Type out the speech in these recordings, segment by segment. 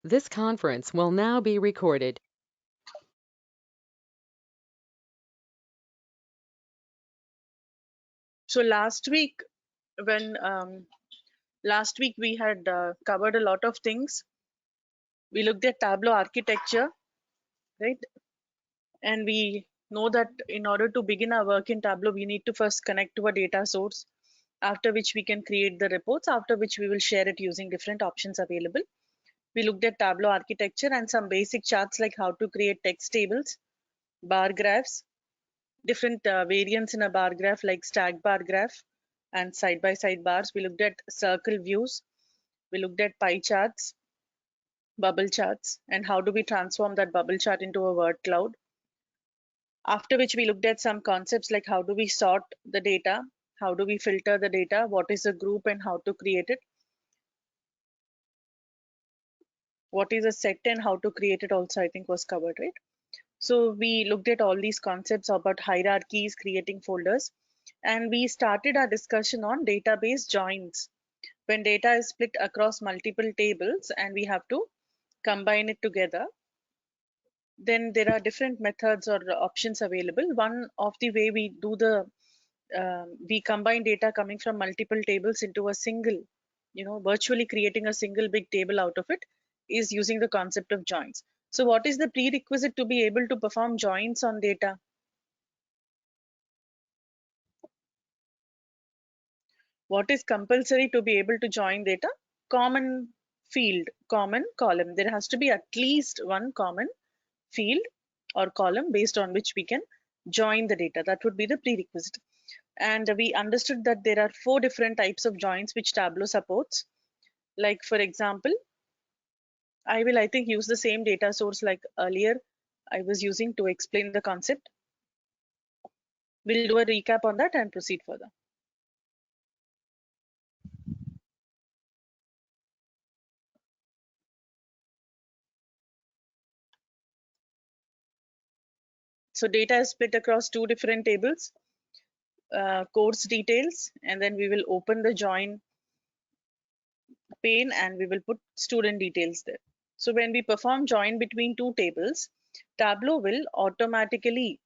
This conference will now be recorded. So last week, when last week we had covered a lot of things. We looked at Tableau architecture, right? And we know that in order to begin our work in Tableau, we need to first connect to a data source, after which we can create the reports, after which we will share it using different options available. We looked at Tableau architecture and some basic charts like how to create text tables, bar graphs, different variants in a bar graph like stack bar graph and side-by-side bars. We looked at circle views. We looked at pie charts, bubble charts, and how do we transform that bubble chart into a word cloud. After which we looked at some concepts like how do we sort the data, how do we filter the data, what is a group and how to create it, what is a set and how to create it also I think was covered, right? So we looked at all these concepts about hierarchies, creating folders, and we started our discussion on database joins. When data is split across multiple tables and we have to combine it together, then there are different methods or options available. One of the way we do we combine data coming from multiple tables into a single, virtually creating a single big table out of it, is using the concept of joins. So what is the prerequisite to be able to perform joins on data? What is compulsory to be able to join data? Common field, common column. There has to be at least one common field or column based on which we can join the data. That would be the prerequisite. And we understood that there are 4 different types of joins which Tableau supports. Like for example, I think use the same data source like earlier I was using to explain the concept. We'll do a recap on that and proceed further. So data is split across 2 different tables, course details, and then we will open the join pane and we will put student details there. So when we perform join between 2 tables, Tableau will automatically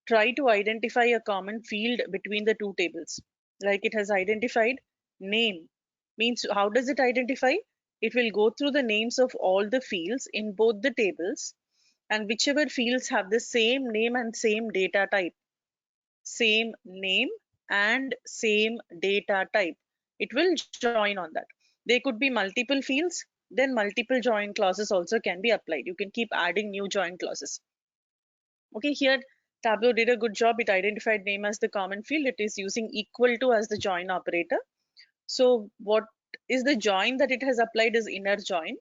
try to identify a common field between the 2 tables. Like it has identified name. Means how does it identify? It will go through the names of all the fields in both the tables, and whichever fields have the same name and same data type, same name and same data type, it will join on that. There could be multiple fields, then multiple join clauses also can be applied. You can keep adding new join clauses. Okay, here Tableau did a good job. It identified name as the common field. It is using equal to as the join operator. So what is the join that it has applied is inner join,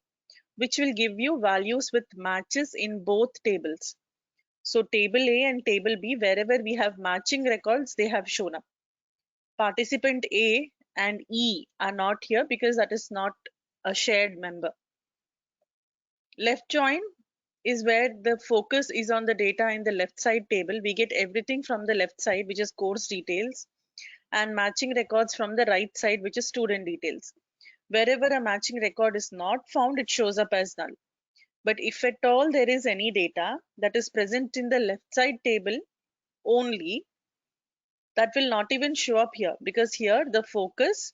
which will give you values with matches in both tables. So table A and table B, wherever we have matching records, they have shown up. Participant A and E are not here because that is not a shared member. Left join is where the focus is on the data in the left side table. We get everything from the left side, which is course details, and matching records from the right side, which is student details. Wherever a matching record is not found, it shows up as null. But if at all there is any data that is present in the left side table only, that will not even show up here, because here the focus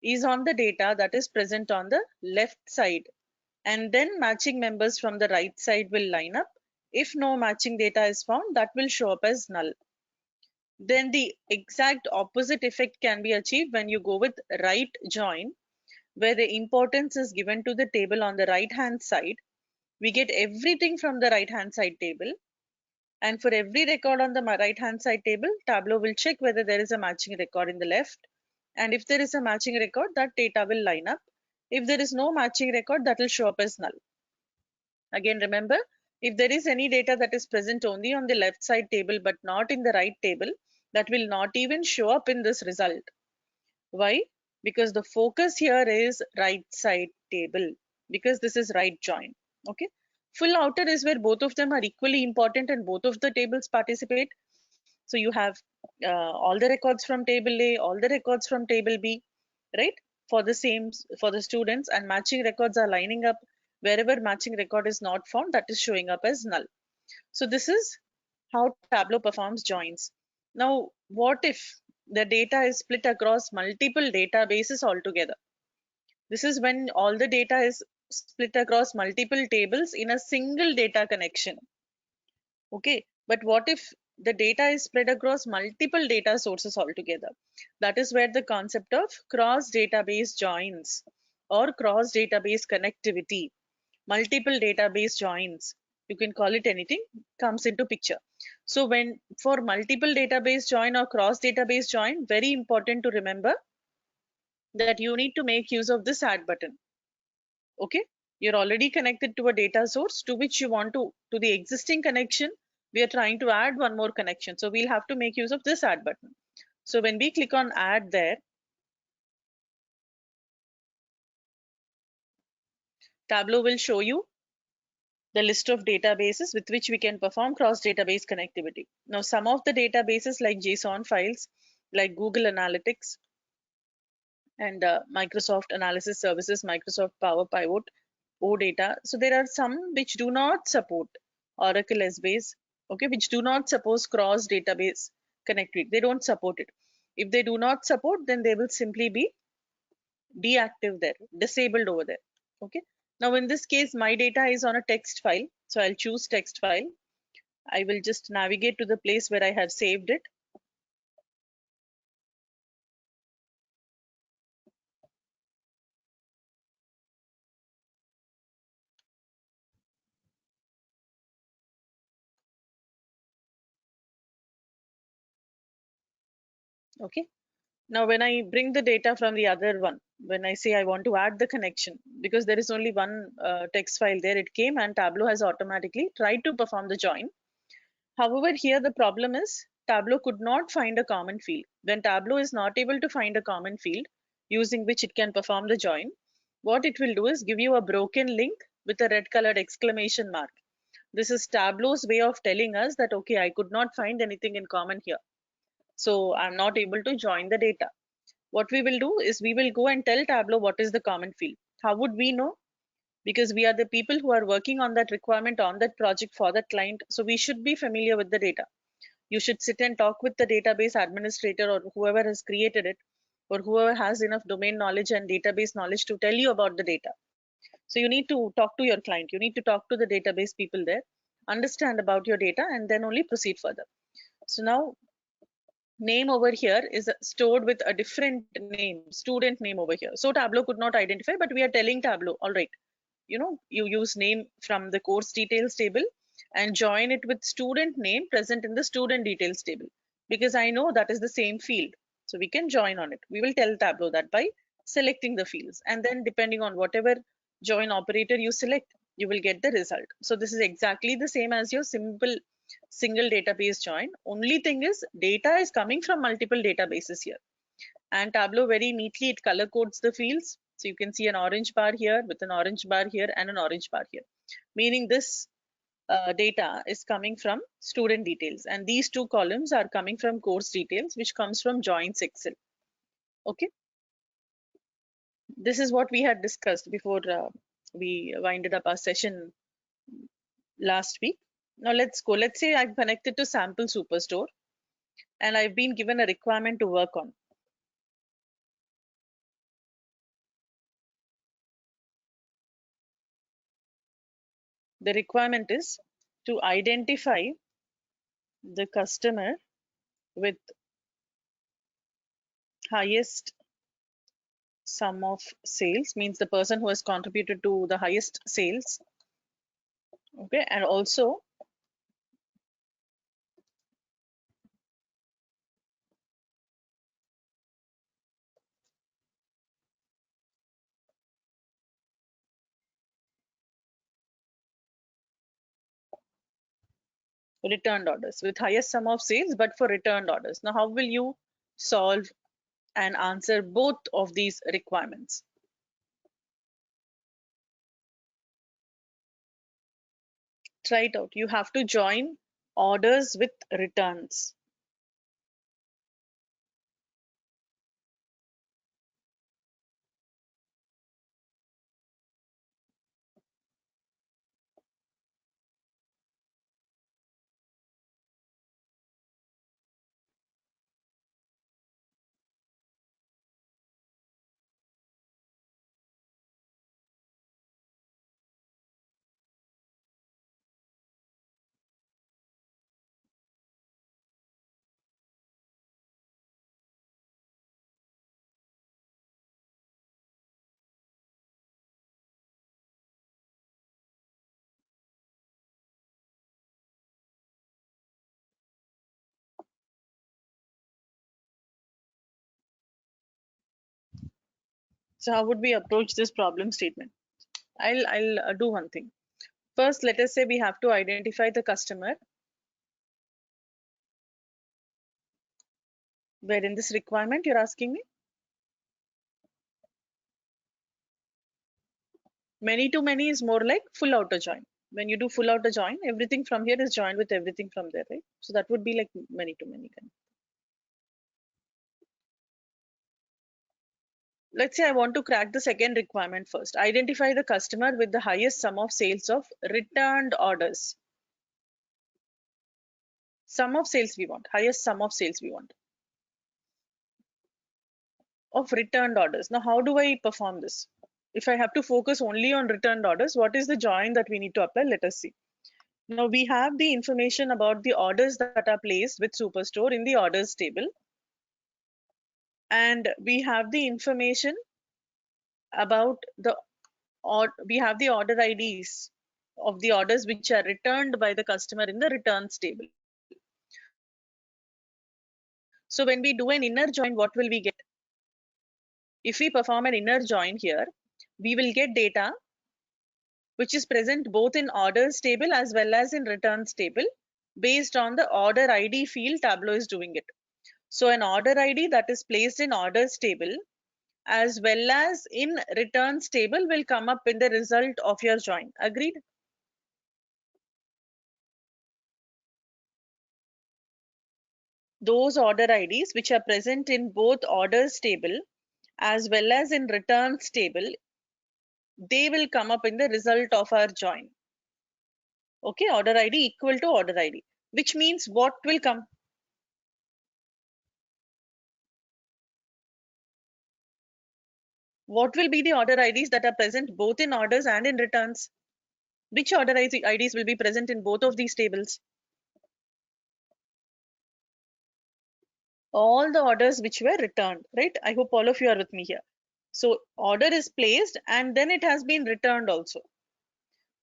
is on the data that is present on the left side, and then matching members from the right side will line up. If no matching data is found, that will show up as null. Then the exact opposite effect can be achieved when you go with right join, where the importance is given to the table on the right hand side. We get everything from the right hand side table, and for every record on the right hand side table, Tableau will check whether there is a matching record in the left, and if there is a matching record, that data will line up. If there is no matching record, that will show up as null. Again, remember, if there is any data that is present only on the left side table but not in the right table, that will not even show up in this result. Why? Because the focus here is right side table, because this is right join. Okay. Full outer is where both of them are equally important and both of the tables participate. So you have all the records from table A, all the records from table B, right? For the students, and matching records are lining up Wherever matching record is not found, that is showing up as null. So this is how Tableau performs joins. Now, what if the data is split across multiple databases altogether? This is when all the data is split across multiple tables in a single data connection. Okay, but what if the data is spread across multiple data sources altogether? That is where the concept of cross database joins or cross database connectivity, multiple database joins, you can call it anything, comes into picture. So when for multiple database join or cross database join, very important to remember that you need to make use of this add button. Okay, you're already connected to a data source to which you want to the existing connection, we are trying to add one more connection, so we'll have to make use of this add button. So when we click on add there, Tableau will show you the list of databases with which we can perform cross database connectivity. Now some of the databases like JSON files, like Google Analytics and Microsoft Analysis Services, Microsoft Power Pivot, OData. So there are some which do not support Oracle SBase, okay, which do not support cross database connectivity. They don't support it. If they do not support, then they will simply be deactive there, disabled over there. Okay. Now in this case, my data is on a text file. So I'll choose text file. I will just navigate to the place where I have saved it. Okay. Now, when I bring the data from the other one, when I say I want to add the connection, because there is only one text file there, it came and Tableau has automatically tried to perform the join. However, here the problem is Tableau could not find a common field. When Tableau is not able to find a common field using which it can perform the join, what it will do is give you a broken link with a red colored exclamation mark. This is Tableau's way of telling us that, okay, I could not find anything in common here. So I'm not able to join the data. What we will do is we will go and tell Tableau what is the common field. How would we know? Because we are the people who are working on that requirement on that project for that client. So we should be familiar with the data. You should sit and talk with the database administrator or whoever has created it or whoever has enough domain knowledge and database knowledge to tell you about the data. So you need to talk to your client. You need to talk to the database people there, understand about your data, and then only proceed further. So now name over here is stored with a different name, student name over here. So Tableau could not identify, but we are telling Tableau, all right, you use name from the course details table and join it with student name present in the student details table, because I know that is the same field. So we can join on it. We will tell Tableau that by selecting the fields, and then depending on whatever join operator you select, you will get the result. So this is exactly the same as your simple single database join. Only thing is data is coming from multiple databases here, and Tableau very neatly it color codes the fields. So you can see an orange bar here with an orange bar here and an orange bar here, meaning this data is coming from student details, and these two columns are coming from course details, which comes from joins Excel. Okay, this is what we had discussed before we winded up our session last week. Now let's go. Let's say I'm connected to Sample Superstore and I've been given a requirement to work on. The requirement is to identify the customer with highest sum of sales, means the person who has contributed to the highest sales. Okay, and also returned orders with highest sum of sales, but for returned orders. Now, how will you solve and answer both of these requirements? Try it out. You have to join orders with returns. So how would we approach this problem statement? I'll do one thing. First, let us say we have to identify the customer, where in this requirement you're asking me. Many to many is more like full outer join. When you do full outer join, everything from here is joined with everything from there, right? So that would be like many to many kind. Let's say I want to crack the second requirement first. Identify the customer with the highest sum of sales of returned orders. Sum of sales we want, highest sum of sales we want of returned orders. Now, how do I perform this? If I have to focus only on returned orders, what is the join that we need to apply? Let us see. Now we have the information about the orders that are placed with Superstore in the orders table. And we have the information about we have the order IDs of the orders which are returned by the customer in the returns table. So when we do an inner join, what will we get? If we perform an inner join here, we will get data which is present both in orders table as well as in returns table based on the order ID field Tableau is doing it. So an order ID that is placed in orders table as well as in returns table will come up in the result of your join. Agreed? Those order IDs which are present in both orders table as well as in returns table, they will come up in the result of our join. Okay, order ID equal to order ID, which means what will come? What will be the order IDs that are present both in orders and in returns? Which order IDs will be present in both of these tables? All the orders which were returned, right? I hope all of you are with me here. So order is placed and then it has been returned also.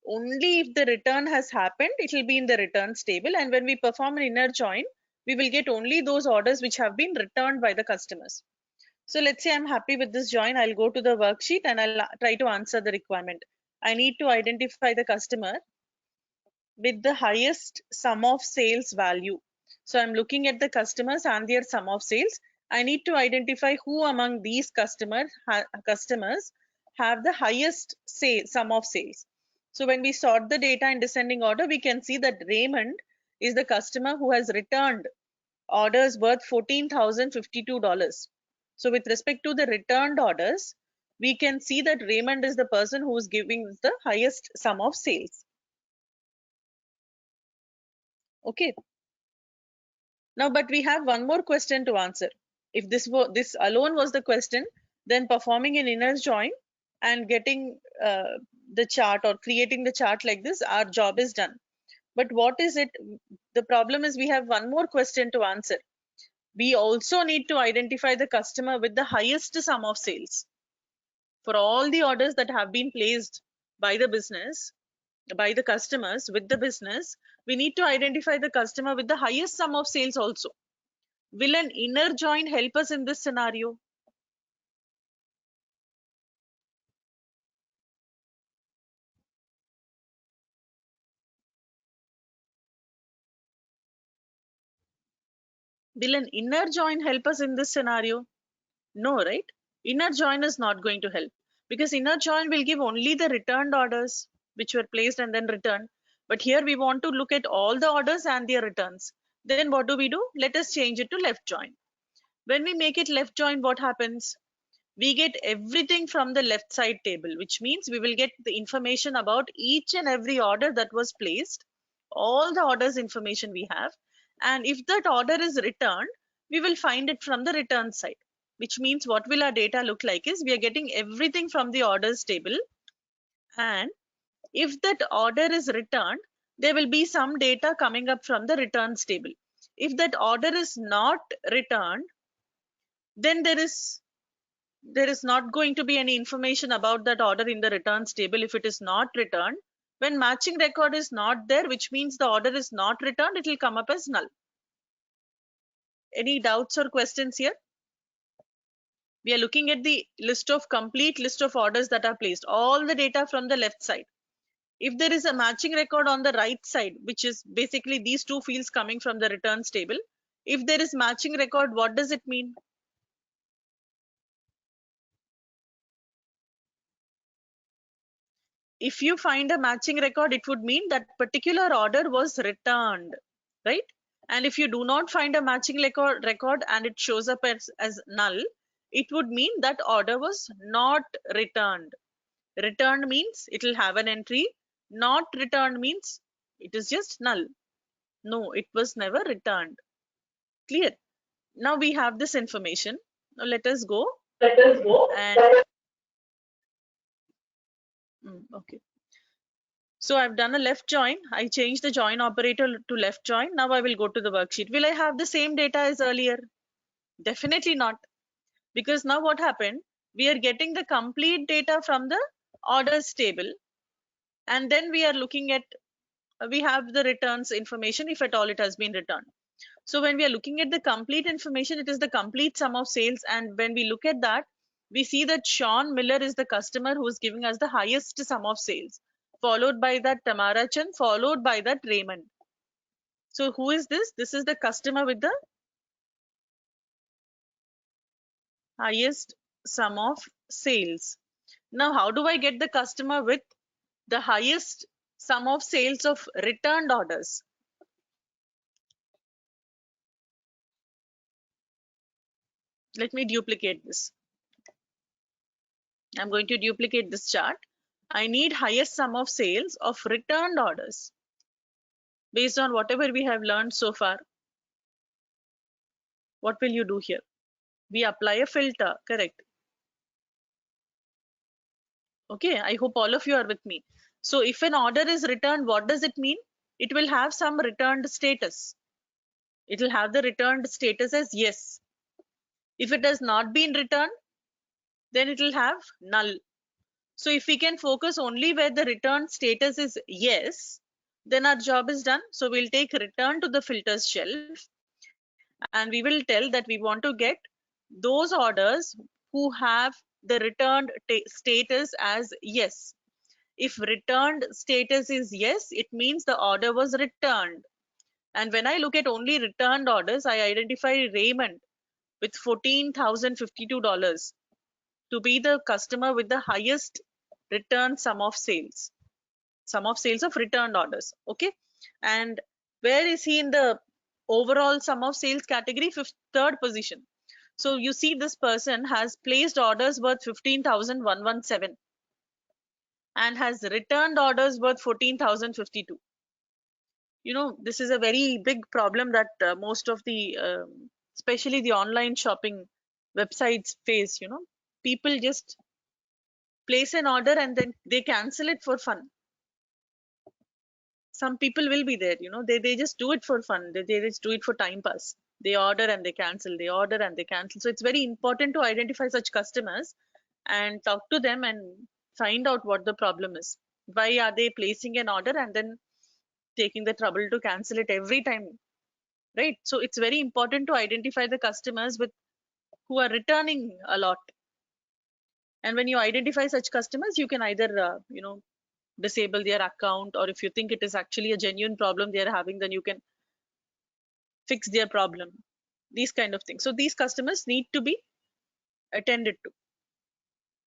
Only if the return has happened, it will be in the returns table. And when we perform an inner join, we will get only those orders which have been returned by the customers. So let's say I'm happy with this join. I'll go to the worksheet and I'll try to answer the requirement. I need to identify the customer with the highest sum of sales value. So I'm looking at the customers and their sum of sales. I need to identify who among these customers have the highest sum of sales. So when we sort the data in descending order, we can see that Raymond is the customer who has returned orders worth $14,052. So with respect to the returned orders, we can see that Raymond is the person who is giving the highest sum of sales. Okay. Now, but we have one more question to answer. If this alone was the question, then performing an inner join and getting the chart or creating the chart like this, our job is done. But what is it? The problem is we have one more question to answer. We also need to identify the customer with the highest sum of sales. For all the orders that have been placed by the business, by the customers with the business, we need to identify the customer with the highest sum of sales also. Will an inner join help us in this scenario? Will an inner join help us in this scenario? No, right? Inner join is not going to help because inner join will give only the returned orders which were placed and then returned. But here we want to look at all the orders and their returns. Then what do? Let us change it to left join. When we make it left join, what happens? We get everything from the left side table, which means we will get the information about each and every order that was placed, all the orders information we have. And if that order is returned, we will find it from the return side, which means what will our data look like is we are getting everything from the orders table. And if that order is returned, there will be some data coming up from the returns table. If that order is not returned, then there is not going to be any information about that order in the returns table if it is not returned. When matching record is not there, which means the order is not returned, it will come up as null. Any doubts or questions here? We are looking at the complete list of orders that are placed, all the data from the left side. If there is a matching record on the right side, which is basically these two fields coming from the returns table, if there is matching record, what does it mean? If you find a matching record, it would mean that particular order was returned, right? And if you do not find a matching record and it shows up as null, it would mean that order was not returned. Returned means it will have an entry. Not returned means it is just null. No, it was never returned. Clear? Now we have this information. Now let us go and okay. So I've done a left join. I changed the join operator to left join. Now I will go to the worksheet. Will I have the same data as earlier? Definitely not. Because now what happened? We are getting the complete data from the orders table. And then we are looking at, we have the returns information if at all it has been returned. So when we are looking at the complete information, it is the complete sum of sales. And when we look at that, we see that Sean Miller is the customer who is giving us the highest sum of sales, followed by that Tamara Chan, followed by that Raymond. So who is this? This is the customer with the highest sum of sales. Now, how do I get the customer with the highest sum of sales of returned orders? Let me duplicate this. I'm going to duplicate this chart. I need highest sum of sales of returned orders based on whatever we have learned so far. What will you do here? We apply a filter, correct? Okay, I hope all of you are with me. So if an order is returned, what does it mean? It will have some returned status. It will have the returned status as yes. If it has not been returned, then it will have null. So if we can focus only where the return status is yes, then our job is done. So we'll take return to the filters shelf and we will tell that we want to get those orders who have the returned status as yes. If returned status is yes, it means the order was returned. And when I look at only returned orders, I identify Raymond with $14,052 to be the customer with the highest return sum of sales of returned orders. Okay, and where is he in the overall sum of sales category? Third position. So you see this person has placed orders worth 15,117 and has returned orders worth 14,052. This is a very big problem that most of the especially the online shopping websites face. People just place an order and then they cancel it for fun. Some people will be there, they just do it for fun. They just do it for time pass. They order and they cancel, they order and they cancel. So it's very important to identify such customers and talk to them and find out what the problem is. Why are they placing an order and then taking the trouble to cancel it every time, right? So it's very important to identify the customers with who are returning a lot. And when you identify such customers, you can either disable their account, or if you think it is actually a genuine problem they are having, then you can fix their problem, these kind of things. So these customers need to be attended to.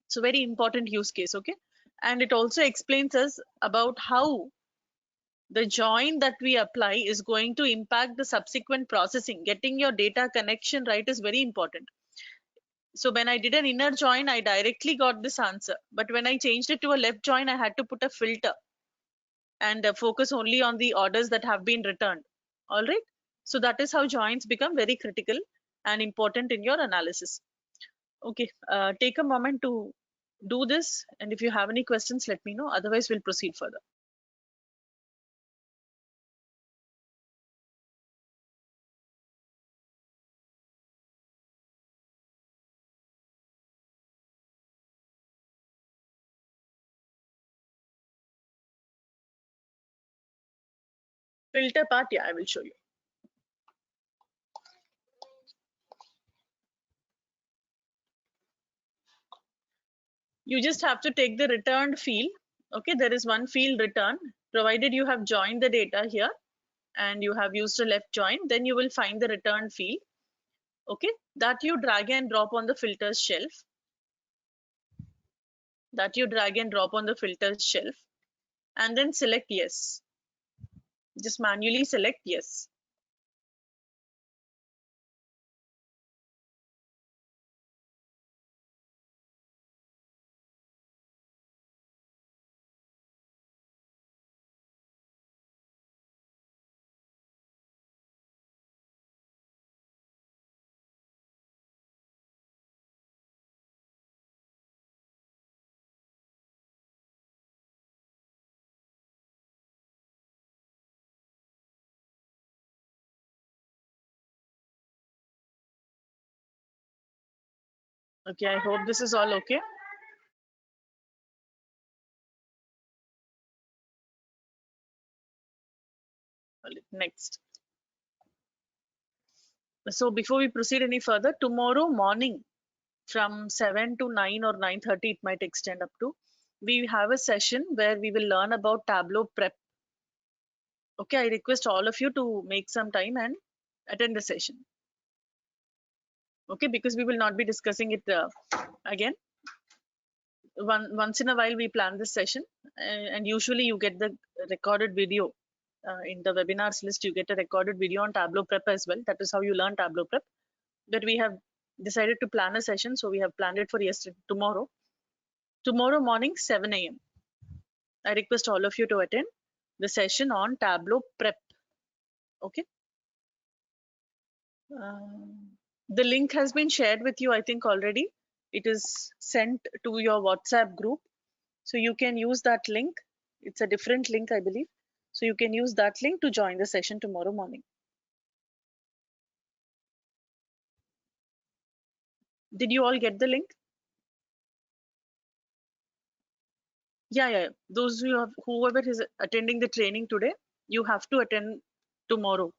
So very important use case. Okay, and it also explains us about how the join that we apply is going to impact the subsequent processing. Getting your data connection right is very important. So when I did an inner join, I directly got this answer, but when I changed it to a left join, I had to put a filter and focus only on the orders that have been returned. All right, so that is how joins become very critical and important in your analysis. Okay, take a moment to do this, and if you have any questions, let me know. Otherwise, we'll proceed further. Filter part, yeah, I will show you. You just have to take the returned field. Okay, there is one field return, provided you have joined the data here and you have used a left join, then you will find the returned field. Okay, that you drag and drop on the filters shelf. And then select yes. Just manually select yes. Okay, I hope this is all okay. Next. So before we proceed any further, tomorrow morning from 7 to 9 or 9:30, it might extend up to, we have a session where we will learn about Tableau Prep. Okay, I request all of you to make some time and attend the session. Okay, because we will not be discussing it again. Once in a while we plan this session, and usually you get the recorded video in the webinars list. You get a recorded video on Tableau Prep as well. That is how you learn Tableau Prep. But we have decided to plan a session, so we have planned it for tomorrow morning 7 a.m. I request all of you to attend the session on Tableau Prep. Okay. The link has been shared with you, I think, already. It is sent to your WhatsApp group. So you can use that link. It's a different link, I believe. So you can use that link to join the session tomorrow morning. Did you all get the link? Yeah. Those who have, whoever is attending the training today, you have to attend tomorrow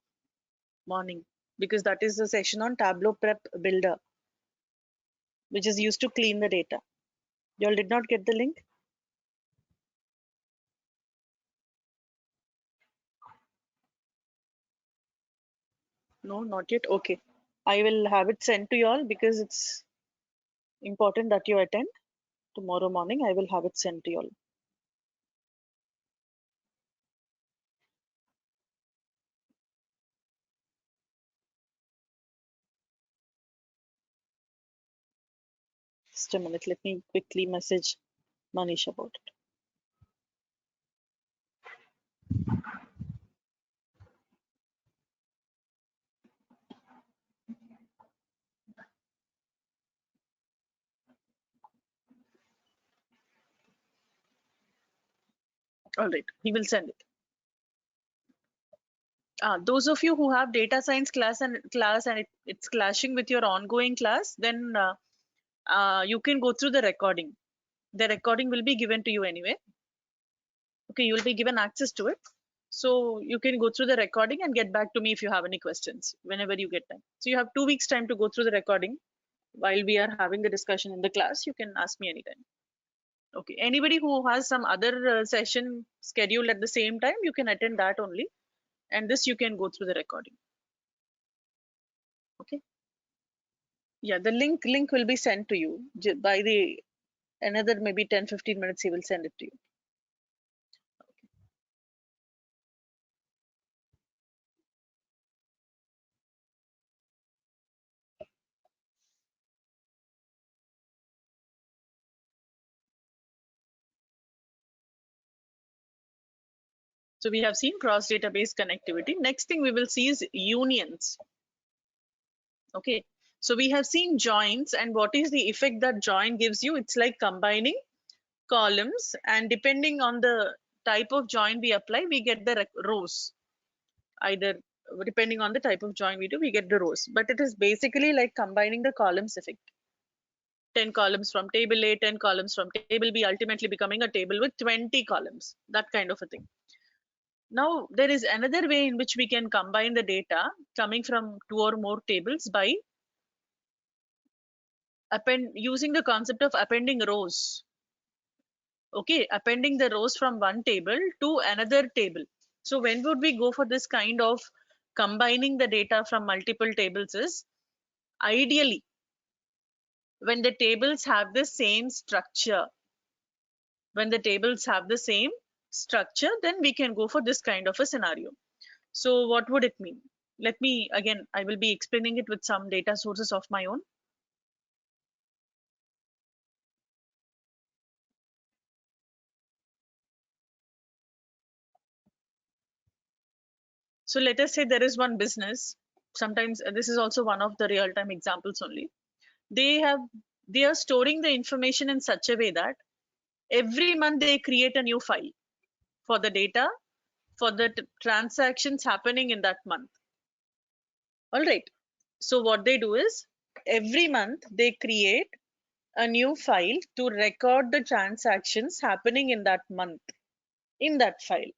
morning, because that is the session on Tableau Prep Builder, which is used to clean the data. You all did not get the link? No, not yet. Okay. I will have it sent to you all because it's important that you attend tomorrow morning. I will have it sent to you all. Just a minute. Let me quickly message Manish about it. All right. He will send it. Those of you who have data science class and it's clashing with your ongoing class, then you can go through the recording. The recording will be given to you anyway. Okay, you will be given access to it. So you can go through the recording and get back to me if you have any questions whenever you get time. So you have 2 weeks time to go through the recording while we are having the discussion in the class. You can ask me anytime. Okay, anybody who has some other session scheduled at the same time, you can attend that only. And this you can go through the recording. Okay. Yeah, the link will be sent to you by the another maybe 10-15 minutes. He will send it to you. So we have seen cross database connectivity. Next thing we will see is unions. Okay, so we have seen joins, and what is the effect that join gives you? It's like combining columns, and depending on the type of join we apply, we get the rows. Either depending on the type of join we do, we get the rows. But it is basically like combining the columns effect. 10 columns from table A, 10 columns from table B, ultimately becoming a table with 20 columns, that kind of a thing. Now, there is another way in which we can combine the data coming from 2 or more tables by using the concept of appending rows. Okay, appending the rows from one table to another table. So when would we go for this kind of combining the data from multiple tables is ideally when the tables have the same structure. When the tables have the same structure, then we can go for this kind of a scenario. So what would it mean? Let me again, I will be explaining it with some data sources of my own. So let us say there is one business. Sometimes this is also one of the real-time examples only. They have they are storing the information in such a way that every month they create a new file for the data for the transactions happening in that month. All right. So what they do is every month they create a new file to record the transactions happening in that month in that file.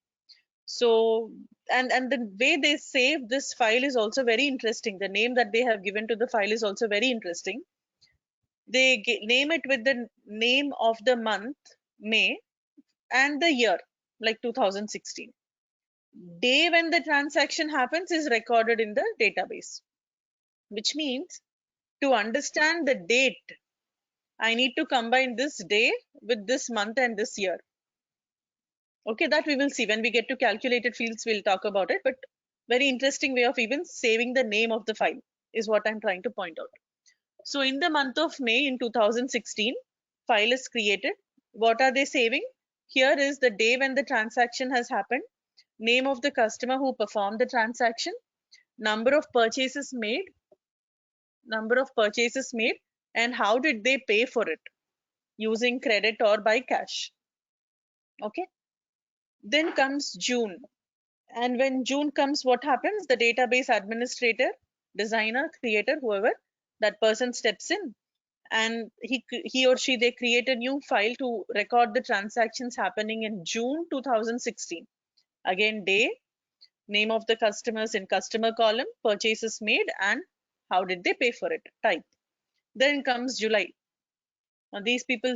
So and the way they save this file is also very interesting. The name that they have given to the file is also very interesting. They name it with the name of the month, May, and the year, like 2016. Day when the transaction happens is recorded in the database, which means to understand the date, I need to combine this day with this month and this year. Okay, that we will see when we get to calculated fields, we'll talk about it. But very interesting way of even saving the name of the file is what I'm trying to point out. So in the month of May in 2016, file is created. What are they saving? Here is the day when the transaction has happened, name of the customer who performed the transaction, number of purchases made, and how did they pay for it, using credit or by cash. Okay. Then comes June. And when June comes, what happens? The database administrator, designer, creator, whoever, that person steps in and he or she they create a new file to record the transactions happening in June 2016. Again, day, name of the customers in customer column, purchases made, and how did they pay for it, type. Then comes July. Now these people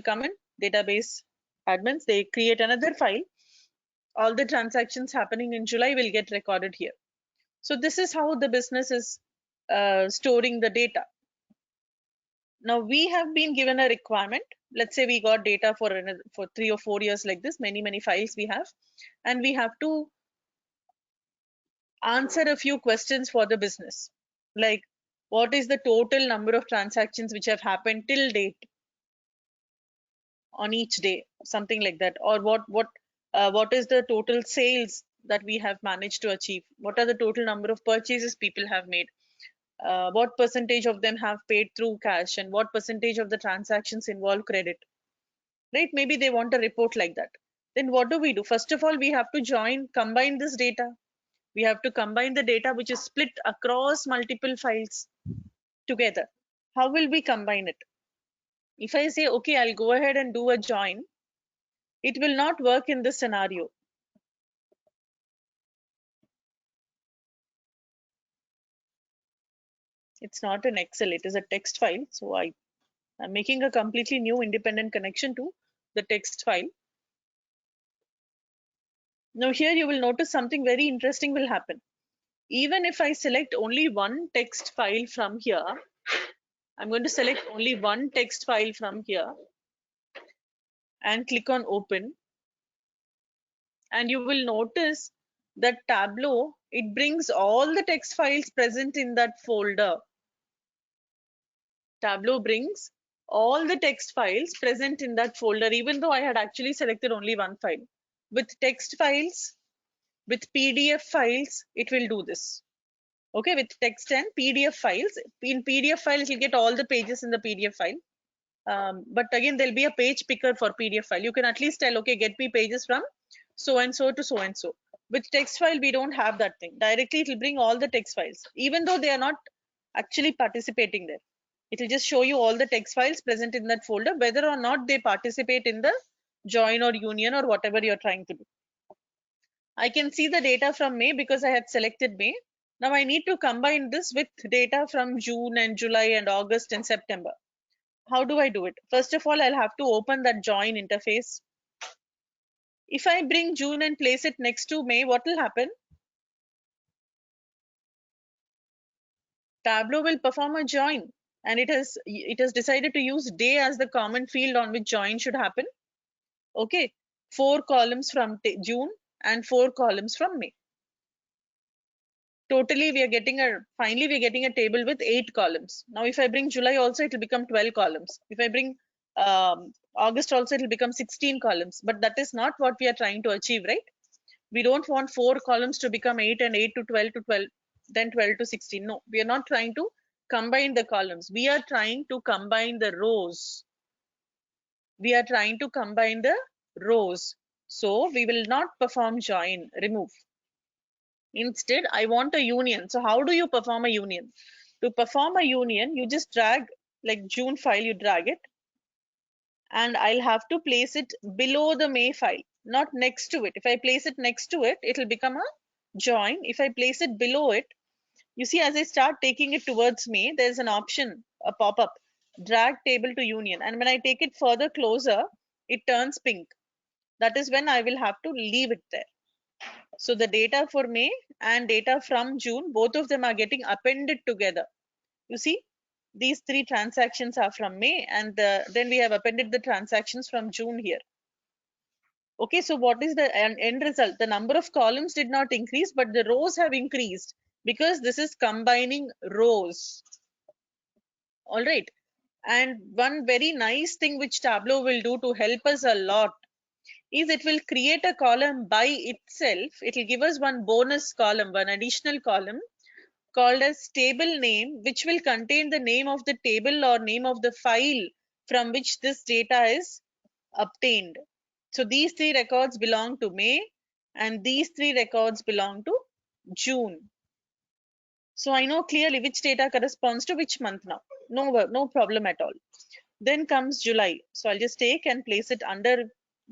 come in, database admins, they create another file. All the transactions happening in July will get recorded here. So this is how the business is storing the data. Now we have been given a requirement. Let's say we got data for 3 or 4 years like this, many files we have, and we have to answer a few questions for the business, like what is the total number of transactions which have happened till date on each day, something like that, or what is the total sales that we have managed to achieve, what are the total number of purchases people have made, what percentage of them have paid through cash, and what percentage of the transactions involve credit, right? Maybe they want a report like that. Then what do? First of all, we have to combine this data. We have to combine the data which is split across multiple files together. How will we combine it? If I say, okay, I'll go ahead and do a join, it will not work in this scenario. It's not an Excel, it is a text file. So I'm making a completely new independent connection to the text file. Now here you will notice something very interesting will happen. Even if I select only one text file from here, I'm going to select only one text file from here and click on open. And you will notice that Tableau, it brings all the text files present in that folder. Tableau brings all the text files present in that folder, even though I had actually selected only one file. With text files, with PDF files, it will do this. Okay, with text and PDF files. In PDF file, it will get all the pages in the PDF file. But again, there'll be a page picker for PDF file. You can at least tell, okay, get me pages from so and so to so and so. With text file, we don't have that thing. Directly, it will bring all the text files, even though they are not actually participating there. It will just show you all the text files present in that folder, whether or not they participate in the join or union or whatever you're trying to do. I can see the data from May because I had selected May. Now I need to combine this with data from June and July and August and September. How do I do it? First of all, I'll have to open that join interface. If I bring June and place it next to May, what will happen? Tableau will perform a join, and it has decided to use day as the common field on which join should happen. Okay, 4 columns from June and 4 columns from May. Totally, finally we're getting a table with 8 columns. Now, if I bring July also, it will become 12 columns. If I bring August also, it will become 16 columns. But that is not what we are trying to achieve, right? We don't want 4 columns to become 8 and 8 to 12 to 12, then 12 to 16. No, we are not trying to combine the columns. We are trying to combine the rows. We are trying to combine the rows. So we will not perform join, remove. Instead, I want a union. So how do you perform a union? To perform a union, you just drag, like June file, you drag it, and I'll have to place it below the May file, not next to it. If I place it next to it, it'll become a join. If I place it below it, you see, as I start taking it towards May, there's an option, a pop-up, drag table to union. And when I take it further closer, it turns pink. That is when I will have to leave it there. So the data for May and data from June, both of them are getting appended together. You see, these 3 transactions are from May, and then we have appended the transactions from June here. Okay, so what is the end result? The number of columns did not increase, but the rows have increased because this is combining rows. All right. And one very nice thing which Tableau will do to help us a lot is it will create a column by itself. It will give us one bonus column, one additional column called as table name, which will contain the name of the table or name of the file from which this data is obtained. So these 3 records belong to May and these 3 records belong to June. So I know clearly which data corresponds to which month now. No problem at all. Then comes July. So I'll just take and place it under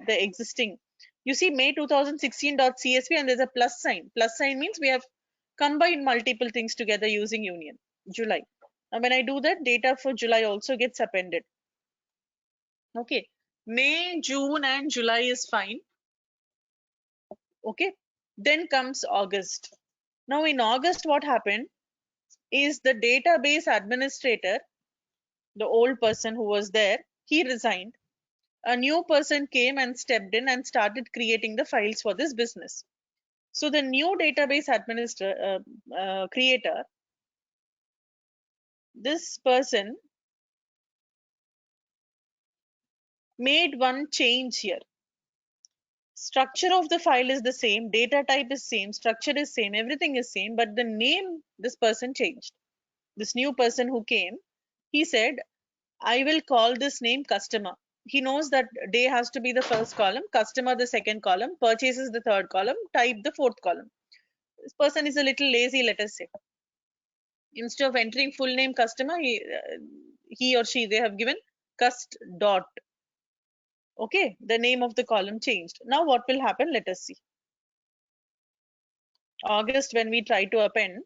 the existing. You see May 2016.csv and there's a plus sign. Plus sign means we have combined multiple things together using union. July. Now when I do that, data for July also gets appended. Okay. May, June and July is fine. Okay. Then comes August. Now in August, what happened is the database administrator, the old person who was there, he resigned. A new person came and stepped in and started creating the files for this business. So the new database administrator, creator, this person made one change here. Structure of the file is the same, data type is same, structure is same, everything is same, but the name this person changed. This new person who came, he said, I will call this name customer. He knows that day has to be the first column, customer the second column, purchases the third column, type the fourth column. This person is a little lazy, let us say. Instead of entering full name customer, he or she, they have given cust dot. Okay, the name of the column changed. Now what will happen? Let us see. August, when we try to append,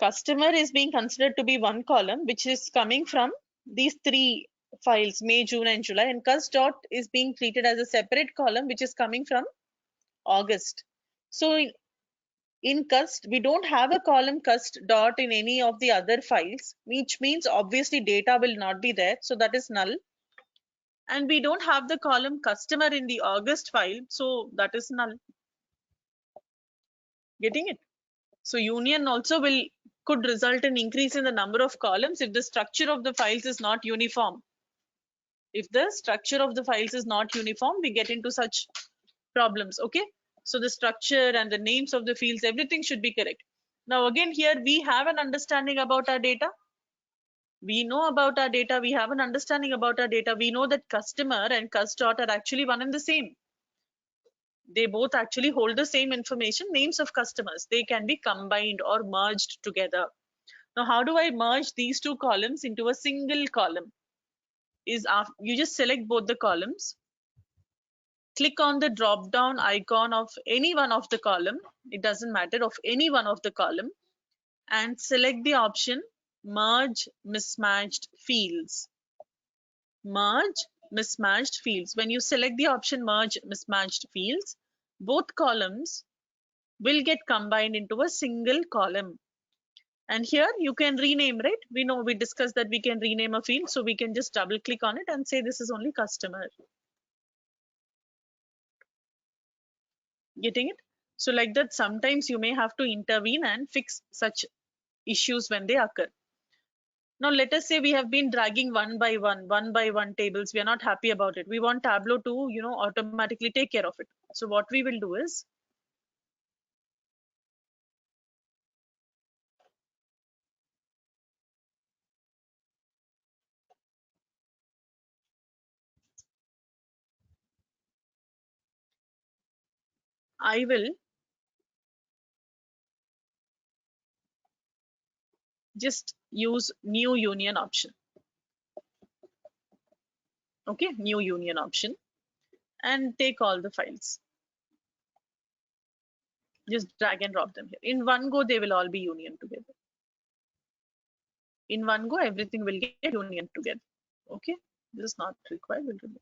customer is being considered to be one column, which is coming from these 3 files, May, June and July, and cust dot is being treated as a separate column, which is coming from August. So in cust, we don't have a column cust dot in any of the other files, which means obviously data will not be there. So that is null. And we don't have the column customer in the August file. So that is null. Getting it? So union also could result in increase in the number of columns if the structure of the files is not uniform. If the structure of the files is not uniform, we get into such problems. Okay. So the structure and the names of the fields, everything should be correct. Now again, here we have an understanding about our data. We know about our data. We have an understanding about our data. We know that customer and cust dot are actually one and the same. They both actually hold the same information, names of customers. They can be combined or merged together. Now, how do I merge these 2 columns into a single column? You just select both the columns, click on the drop down icon of any one of the column, it doesn't matter, of any one of the column, and select the option merge mismatched fields. Merge mismatched fields. When you select the option merge mismatched fields, both columns will get combined into a single column. And here you can rename, right? We know, we discussed that we can rename a field, so we can just double click on it and say this is only customer. Getting it? So like that, sometimes you may have to intervene and fix such issues when they occur. Now let us say we have been dragging one by one tables. We are not happy about it. We want Tableau to, automatically take care of it. So what we will do is, I will just use new union option. Okay, new union option, and take all the files. Just drag and drop them here. In one go, they will all be union together. In one go, everything will get union together. Okay, this is not required. We'll remove.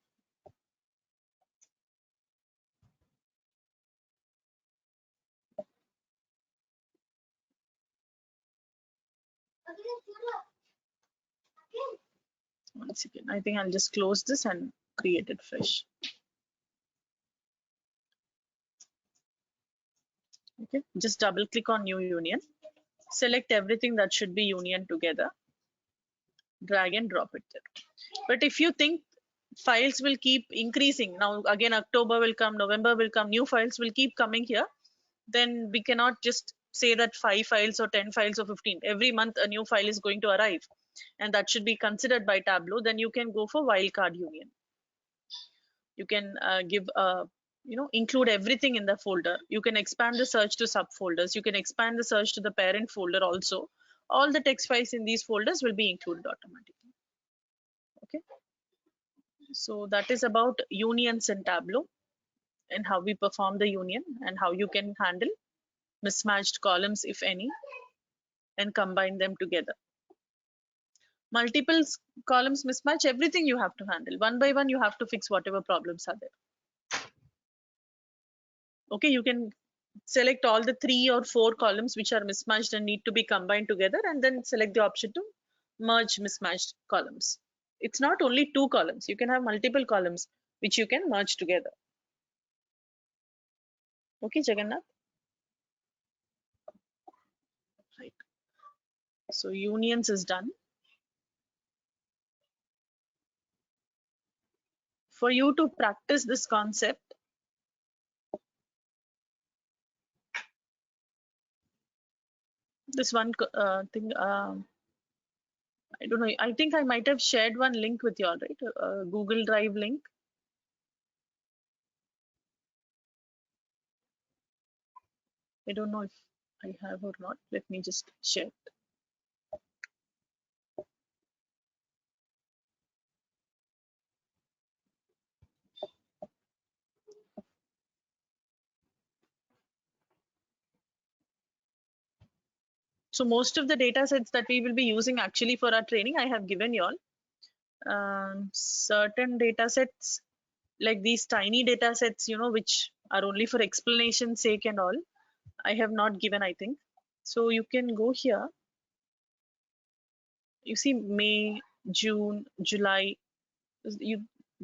Once again, I think I'll just close this and create it fresh. Okay, just double click on new union, select everything that should be union together, drag and drop it there. But if you think files will keep increasing, now again October will come, November will come, new files will keep coming here, then we cannot just say that 5 files or 10 files or 15. Every month a new file is going to arrive, and that should be considered by Tableau. Then you can go for wildcard union. You can give include everything in the folder. You can expand the search to subfolders. You can expand the search to the parent folder also. All the text files in these folders will be included automatically. Okay, so that is about unions in Tableau and how we perform the union and how you can handle mismatched columns, if any, and combine them together. Multiple columns mismatch, everything you have to handle. One by one, you have to fix whatever problems are there. Okay, you can select all the 3 or 4 columns which are mismatched and need to be combined together, and then select the option to merge mismatched columns. It's not only 2 columns, you can have multiple columns which you can merge together. Okay, Jagannath? Right. So unions is done. For you to practice this concept, this one thing, I don't know, I think I might have shared one link with you all, right? Google Drive link. I don't know if I have or not. Let me just share. So most of the data sets that we will be using actually for our training, I have given you all. Certain data sets, like these tiny data sets, which are only for explanation sake and all, I have not given, I think. So you can go here. You see May, June, July,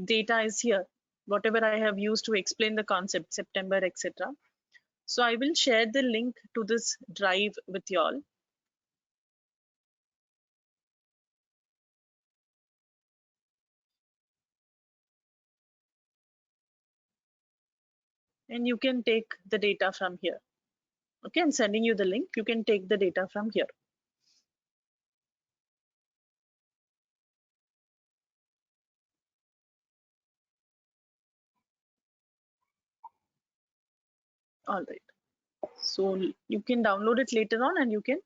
data is here. Whatever I have used to explain the concept, September, etc. So I will share the link to this drive with you all. And you can take the data from here. Okay, I'm sending you the link. You can take the data from here. All right. So you can download it later on and you can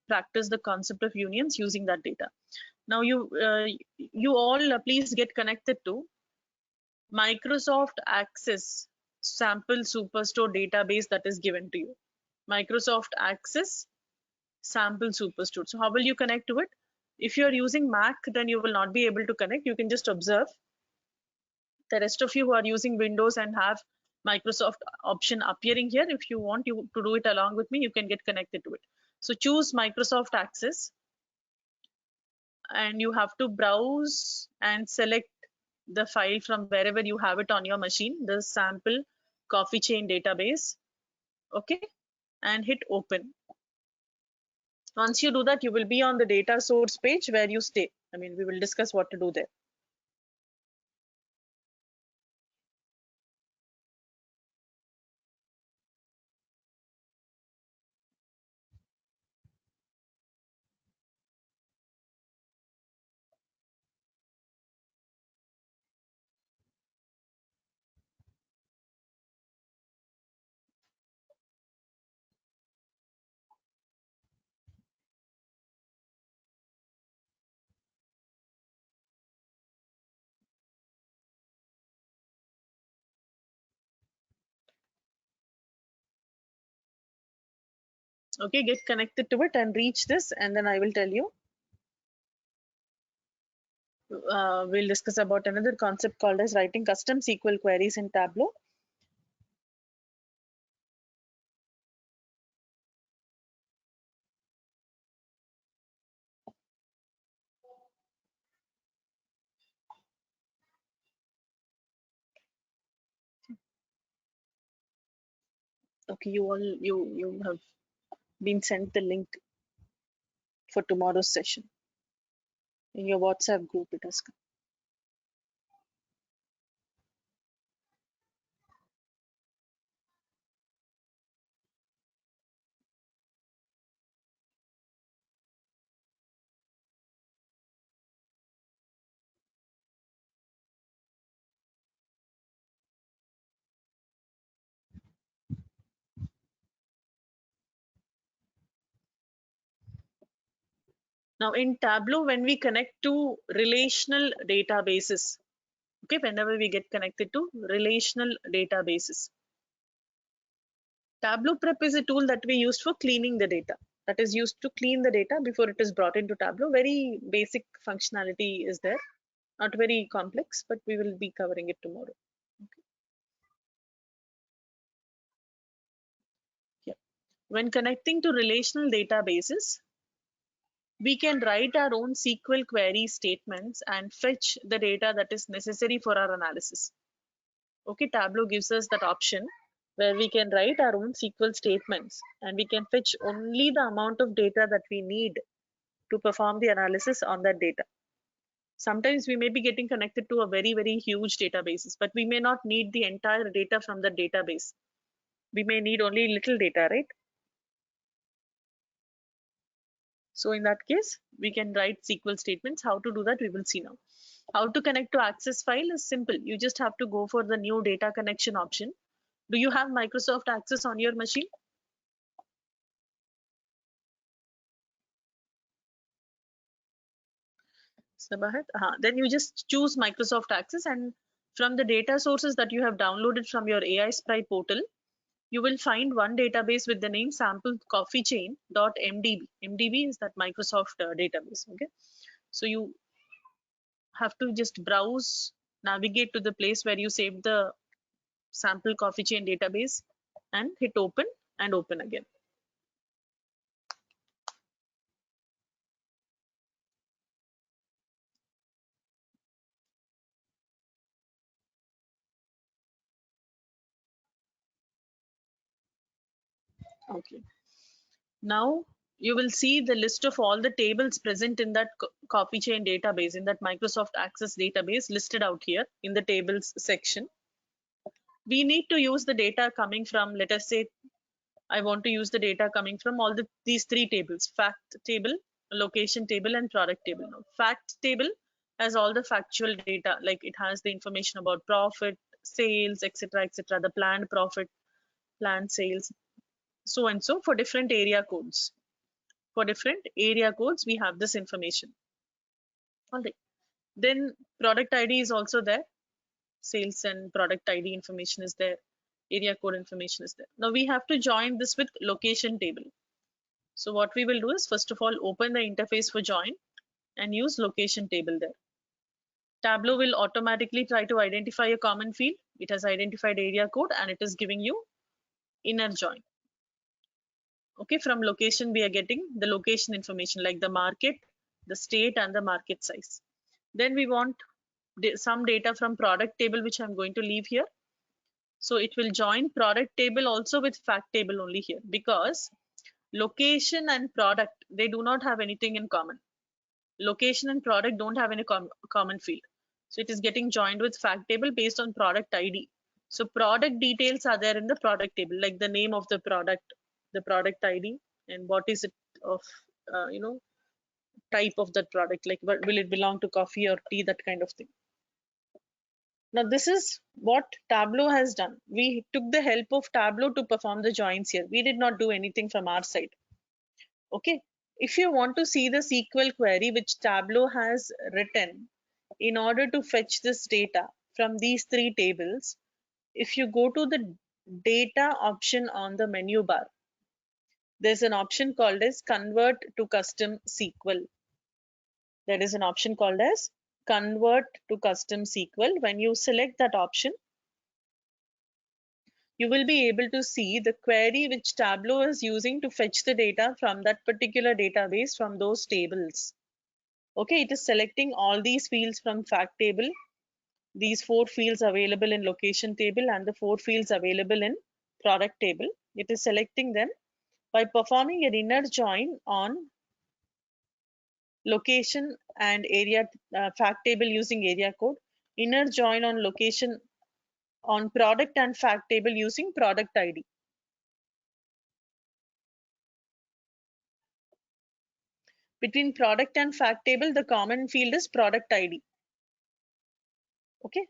practice the concept of unions using that data. Now you all please get connected to Microsoft Access sample superstore database that is given to you. Microsoft Access sample superstore. So how will you connect to it? If you're using Mac, then you will not be able to connect. You can just observe. The rest of you who are using Windows and have Microsoft option appearing here, if you want you to do it along with me, you can get connected to it. So choose Microsoft Access, and you have to browse and select the file from wherever you have it on your machine, the sample coffee chain database. Okay, and hit open. Once you do that, you will be on the data source page where you stay. I mean, we will discuss what to do there. Okay, get connected to it and reach this, and then I will tell you. We'll discuss about another concept called as writing custom SQL queries in Tableau. Okay, you have been sent the link for tomorrow's session in your WhatsApp group. It has come. Now in Tableau, when we connect to relational databases, okay, whenever we get connected to relational databases, Tableau Prep is a tool that we use for cleaning the data. That is used to clean the data before it is brought into Tableau. Very basic functionality is there, not very complex, but we will be covering it tomorrow. Okay. Yeah. When connecting to relational databases, we can write our own SQL query statements and fetch the data that is necessary for our analysis. Okay, Tableau gives us that option where we can write our own SQL statements and we can fetch only the amount of data that we need to perform the analysis on that data. Sometimes we may be getting connected to a very huge databases, but we may not need the entire data from the database. We may need only little data, right? So in that case, we can write SQL statements. How to do that, we will see now. How to connect to Access file is simple. You just have to go for the new data connection option. Do you have Microsoft Access on your machine? Sabahat? Then you just choose Microsoft Access, and from the data sources that you have downloaded from your AI Sprite portal, you will find one database with the name sample coffee chain.mdb. MDB is that Microsoft database. Okay, so you have to just browse, navigate to the place where you saved the sample coffee chain database and hit open and open again. Okay. Now you will see the list of all the tables present in that coffee chain database, in that Microsoft Access database listed out here in the tables section. We need to use the data coming from, let us say, I want to use the data coming from all these three tables: fact table, location table, and product table. Now, fact table has all the factual data, like it has the information about profit, sales, etc., the planned profit, planned sales, so and so for different area codes. For different area codes, we have this information. All right. Then product ID is also there. Sales and product ID information is there. Area code information is there. Now we have to join this with location table. So what we will do is, first of all, open the interface for join. and use location table there. Tableau will automatically try to identify a common field. It has identified area code and it is giving you inner join. Okay, from location we are getting the location information like the market, the state and the market size. Then we want some data from product table, which I'm going to leave here. So it will join product table also with fact table only here, because location and product, they do not have anything in common. Location and product don't have any common field. So it is getting joined with fact table based on product ID. So product details are there in the product table, like the name of the product ID, and what is it of, type of that product, like will it belong to coffee or tea, that kind of thing. Now this is what Tableau has done. We took the help of Tableau to perform the joins here. We did not do anything from our side. Okay. If you want to see the SQL query which Tableau has written in order to fetch this data from these three tables, if you go to the data option on the menu bar, there's an option called as convert to custom SQL. There is an option called as convert to custom SQL. When you select that option, you will be able to see the query which Tableau is using to fetch the data from that particular database from those tables. Okay, it is selecting all these fields from fact table, these 4 fields available in location table and the 4 fields available in product table. It is selecting them by performing an inner join on location and area fact table using area code, inner join on location on product and fact table using product ID. Between product and fact table, the common field is product ID. Okay,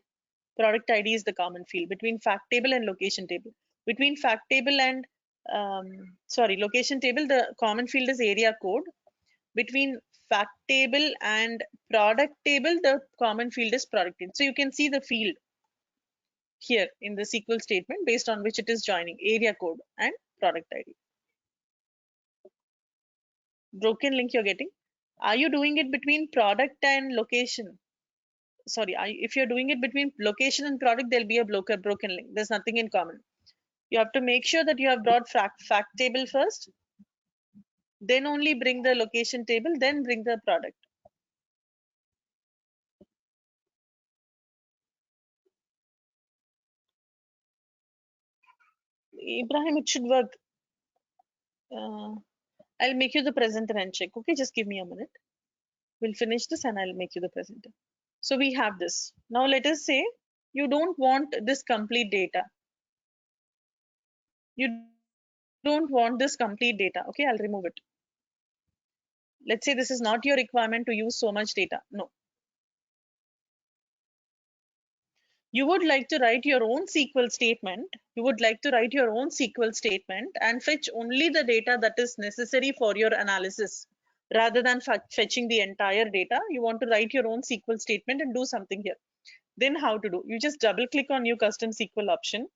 product ID is the common field between fact table and location table. Between fact table and location table, the common field is area code. Between fact table and product table, the common field is product table. So you can see the field here in the SQL statement based on which it is joining area code and product ID. Broken link you're getting. Are you doing it between product and location? Sorry, if you're doing it between location and product, there'll be a broken link. There's nothing in common. You have to make sure that you have brought fact table first, then only bring the location table, then bring the product. Ibrahim, it should work. I'll make you the presenter and check. Okay, just give me a minute. We'll finish this and I'll make you the presenter. So we have this. Now let us say you don't want this complete data. You don't want this complete data. Okay, I'll remove it. Let's say this is not your requirement to use so much data. No. You would like to write your own SQL statement. You would like to write your own SQL statement and fetch only the data that is necessary for your analysis. Rather than fetching the entire data, you want to write your own SQL statement and do something here. Then how to do? You just double click on new custom SQL option.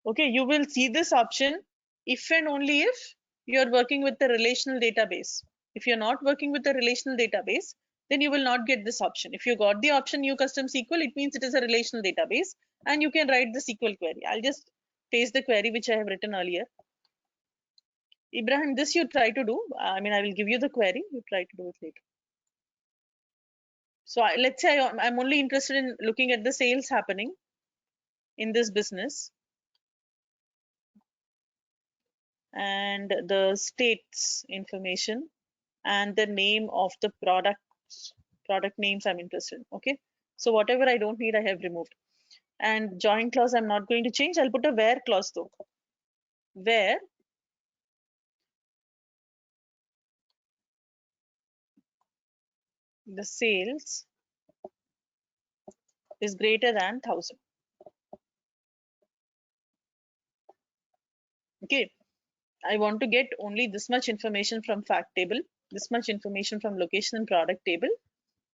Okay, you will see this option if and only if you're working with the relational database. If you're not working with the relational database, then you will not get this option. If you got the option new custom SQL, it means it is a relational database and you can write the SQL query. I'll just paste the query which I have written earlier. Ibrahim, this you try to do. I will give you the query. You try to do it later. So let's say I'm only interested in looking at the sales happening in this business and the states information and the name of the product names I'm interested in. Okay, so whatever I don't need, I have removed. And join clause I'm not going to change. I'll put a where clause though. Where the sales is greater than 1000. Okay, I want to get only this much information from fact table, this much information from location and product table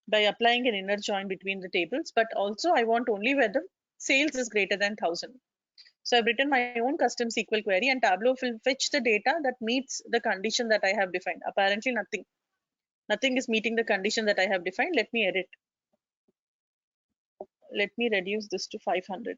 by applying an inner join between the tables, but also I want only where the sales is greater than 1000. So I've written my own custom SQL query and Tableau will fetch the data that meets the condition that I have defined. Apparently nothing. Nothing is meeting the condition that I have defined. Let me edit. Let me reduce this to 500.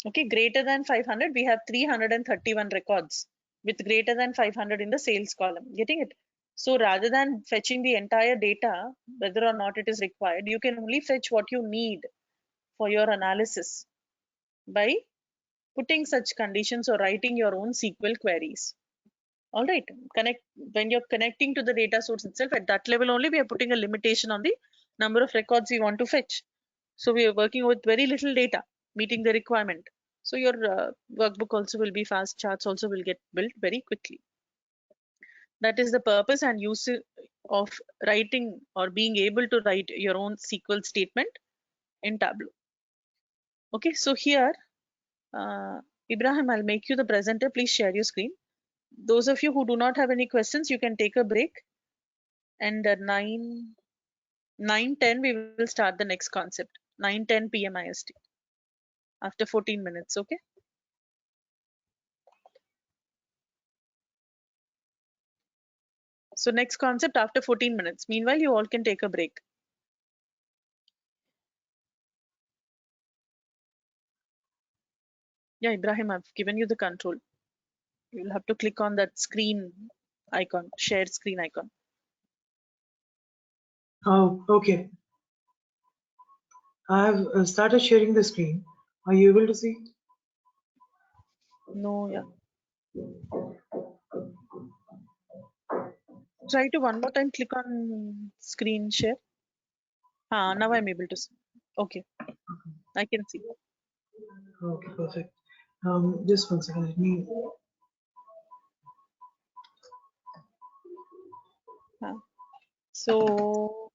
Okay, greater than 500, we have 331 records with greater than 500 in the sales column. Getting it? So rather than fetching the entire data, whether or not it is required, you can only fetch what you need for your analysis by putting such conditions or writing your own SQL queries. All right, connect when you're connecting to the data source itself, at that level only we are putting a limitation on the number of records we want to fetch. So we are working with very little data, meeting the requirement. So your workbook also will be fast, charts also will get built very quickly. That is the purpose and use of writing or being able to write your own SQL statement in Tableau. Okay, so here, Ibrahim, I'll make you the presenter. Please share your screen. Those of you who do not have any questions, you can take a break. And 9:10 we will start the next concept. 9:10 p.m. IST. After 14 minutes, okay? So next concept after 14 minutes. Meanwhile, you all can take a break. Yeah, Ibrahim, I've given you the control. You'll have to click on that screen icon, share screen icon. Oh, okay. I have started sharing the screen. Are you able to see? No, yeah. Try to one more time click on screen share. Now I'm able to see. Okay, I can see. Okay, perfect. Just one second. Let me. So,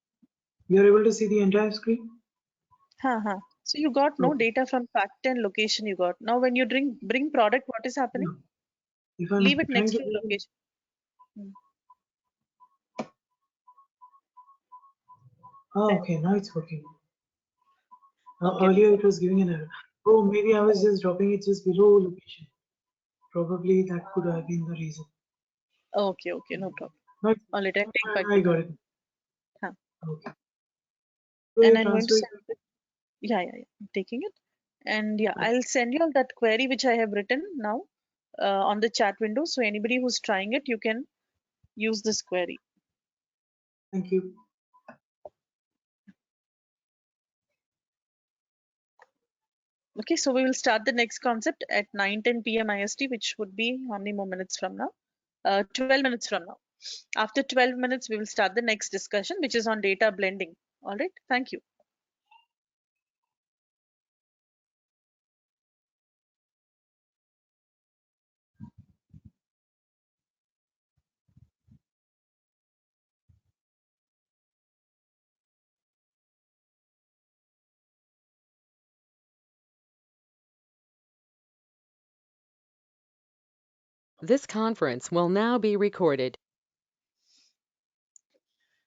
You're able to see the entire screen? so you got no Okay. data from fact and location you got. Now when you bring product, what is happening? No. If I'm Leave it trying next to to bring location. Then, okay, now it's working. okay, no Earlier it problem. was giving an error. Oh, maybe I was just dropping it just below location. Probably that could have been the reason. Okay, no problem. No, I'll let it take back I the got call. it. Huh. Okay. So And you're I'm going to transferring. send it. Yeah, I'm taking it. And yeah, Okay. I'll send you all that query which I have written now on the chat window. So anybody who's trying it, you can use this query. Thank you. Okay, so we will start the next concept at 9:10 p.m. IST, which would be how many more minutes from now? 12 minutes from now. After 12 minutes, we will start the next discussion, which is on data blending. All right, thank you. This conference will now be recorded.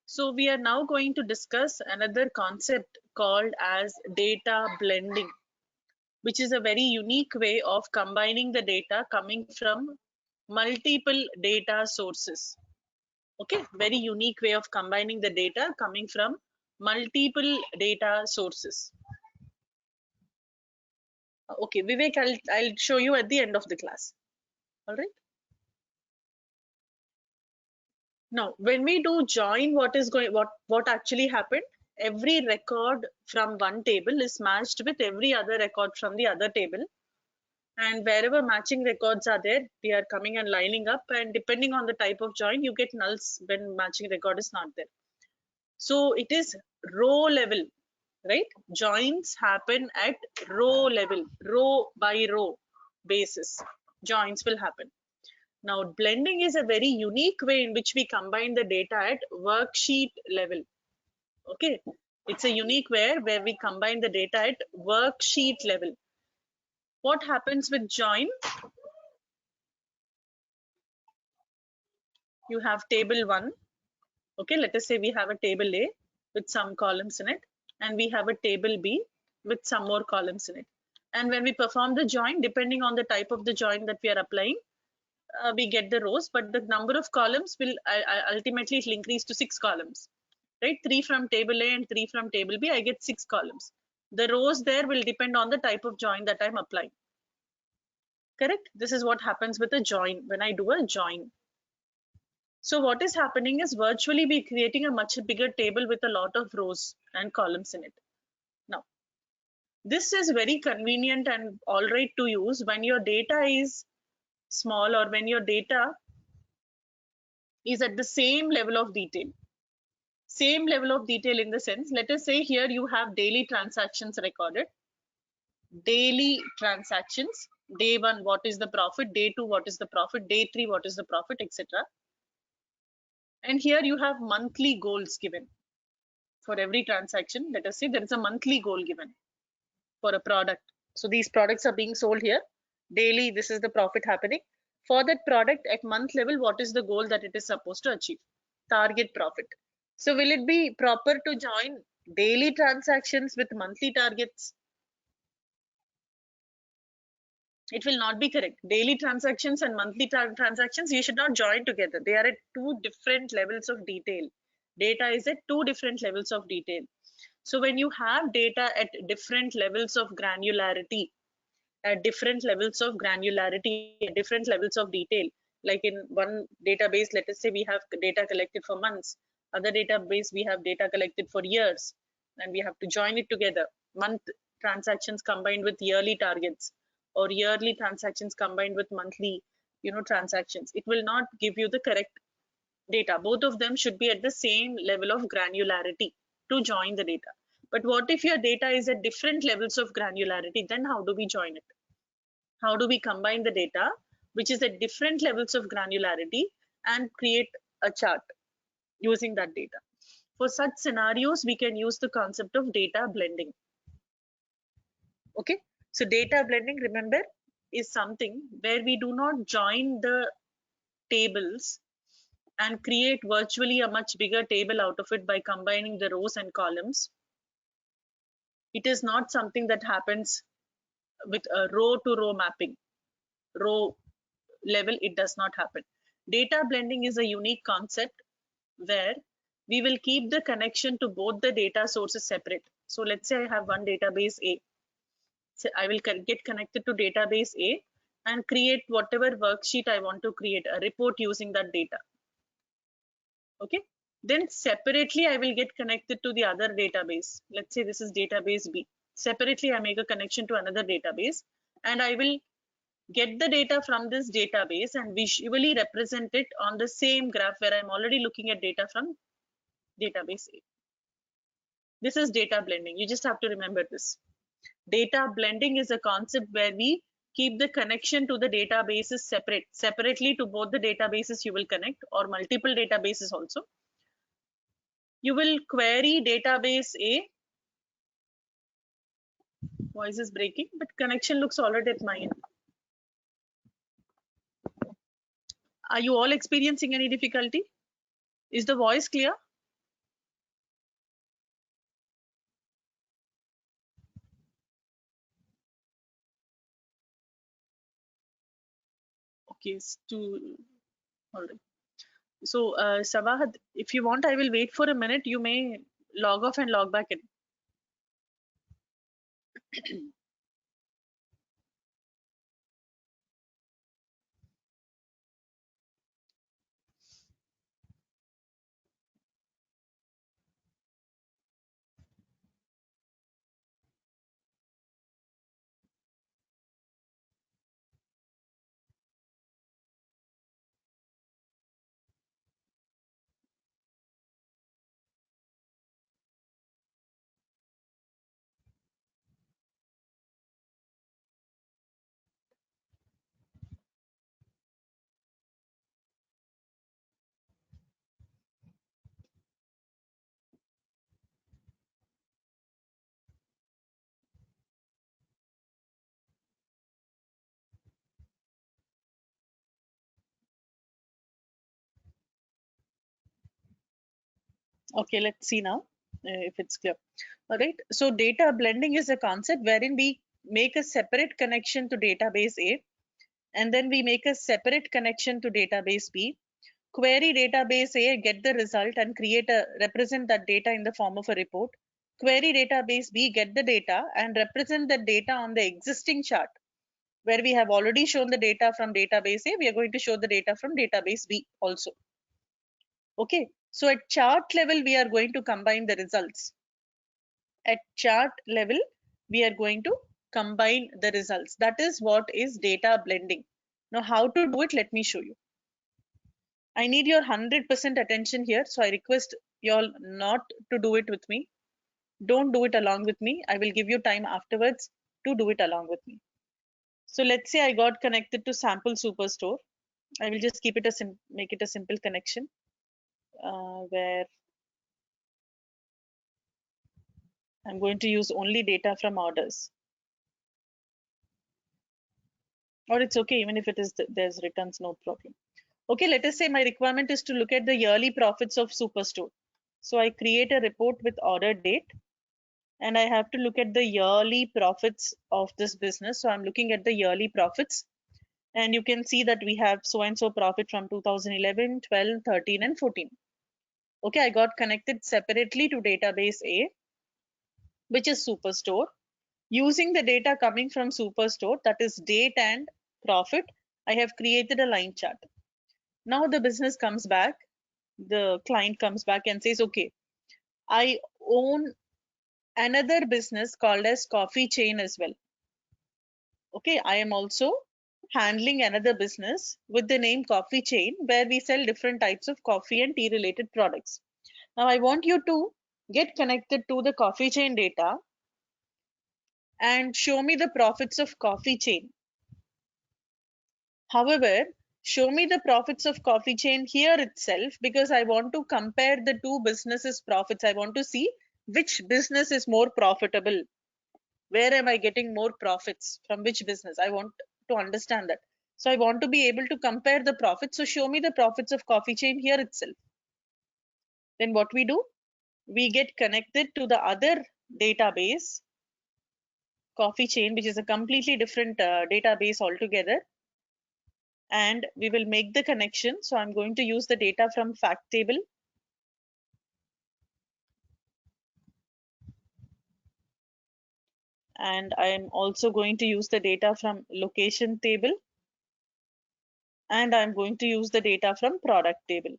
So we are now going to discuss another concept called as data blending, which is a very unique way of combining the data coming from multiple data sources. Okay, very unique way of combining the data coming from multiple data sources. Okay, Vivek, I'll show you at the end of the class. All right. Now, when we do join, what actually happened? Every record from one table is matched with every other record from the other table. And wherever matching records are there, they are coming and lining up. And depending on the type of join, you get nulls when matching record is not there. So it is row level, right? Joins happen at row level, row by row basis. Joins will happen. Now, blending is a very unique way in which we combine the data at worksheet level. Okay, it's a unique way where we combine the data at worksheet level. What happens with join? You have table 1. Okay, let us say we have a table A with some columns in it, and we have a table B with some more columns in it. And when we perform the join, depending on the type of the join that we are applying, we get the rows, but the number of columns will ultimately it will increase to 6 columns, right? 3 from table A and 3 from table B, I get 6 columns. The rows there will depend on the type of join that I'm applying. Correct? This is what happens with a join when I do a join. So what is happening is virtually we're creating a much bigger table with a lot of rows and columns in it. Now, this is very convenient and all right to use when your data is small or when your data is at the same level of detail. Same level of detail in the sense, let us say here you have daily transactions recorded. Daily transactions, day 1, what is the profit? Day 2, what is the profit? Day 3, what is the profit, etc. And here you have monthly goals given. For every transaction, let us say there is a monthly goal given for a product. So these products are being sold here. Daily, this is the profit happening. For that product at month level, what is the goal that it is supposed to achieve? Target profit. So will it be proper to join daily transactions with monthly targets? It will not be correct. Daily transactions and monthly transactions, you should not join together. They are at 2 different levels of detail. Data is at 2 different levels of detail. So when you have data at different levels of granularity, at different levels of detail, like in one database, let us say we have data collected for months, other database we have data collected for years, and we have to join it together. Month transactions combined with yearly targets, or yearly transactions combined with monthly transactions. It will not give you the correct data. Both of them should be at the same level of granularity to join the data. But what if your data is at different levels of granularity? Then how do we join it? How do we combine the data which is at different levels of granularity and create a chart using that data? For such scenarios, we can use the concept of data blending. Okay, so data blending, remember, is something where we do not join the tables and create virtually a much bigger table out of it by combining the rows and columns. It is not something that happens with a row to row mapping. Row level, it does not happen. Data blending is a unique concept where we will keep the connection to both the data sources separate. So let's say I have one database A. So I will get connected to database A and create whatever worksheet I want to create, a report using that data. Okay, then separately I will get connected to the other database. Let's say this is database B. Separately I make a connection to another database, and I will get the data from this database and visually represent it on the same graph where I'm already looking at data from database A. This is data blending. You just have to remember this. Data blending is a concept where we keep the connection to the databases separately to both the databases you will connect, or multiple databases also. You will query database A. Voice is breaking, but connection looks all right at my end. Are you all experiencing any difficulty? Is the voice clear? Okay, all right. So, Sabahat, if you want, I will wait for a minute. You may log off and log back in. Okay, let's see now if it's clear. All right. So data blending is a concept wherein we make a separate connection to database A and then we make a separate connection to database B. Query database A, get the result and represent that data in the form of a report. Query database B, get the data and represent the data on the existing chart. Where we have already shown the data from database A, we are going to show the data from database B also. Okay, so at chart level, we are going to combine the results. At chart level, we are going to combine the results. That is what is data blending. Now, how to do it? Let me show you. I need your 100% attention here. So I request you all not to do it with me. Don't do it along with me. I will give you time afterwards to do it along with me. So let's say I got connected to sample superstore. I will just keep it make it a simple connection where I'm going to use only data from orders. Or it's okay, even if it is there's returns, no problem. Okay, let us say my requirement is to look at the yearly profits of Superstore. So I create a report with order date and I have to look at the yearly profits of this business. So I'm looking at the yearly profits and you can see that we have so and so profit from 2011, 12, 13 and 14. Okay, I got connected separately to database A, which is Superstore. Using the data coming from Superstore, that is date and profit, I have created a line chart. Now the business comes back, the client comes back and says, okay, I own another business called as coffee chain as well. Okay, I am also handling another business with the name coffee chain where we sell different types of coffee and tea related products. Now I want you to get connected to the coffee chain data and show me the profits of coffee chain. However, show me the profits of coffee chain here itself because I want to compare the two businesses' profits. I want to see which business is more profitable. Where am I getting more profits from which business? I want to understand that. So I want to be able to compare the profits. So show me the profits of coffee chain here itself. Then what we do? We get connected to the other database, coffee chain, which is a completely different database altogether. And we will make the connection. So I'm going to use the data from fact table. And I'm also going to use the data from location table. And I'm going to use the data from product table.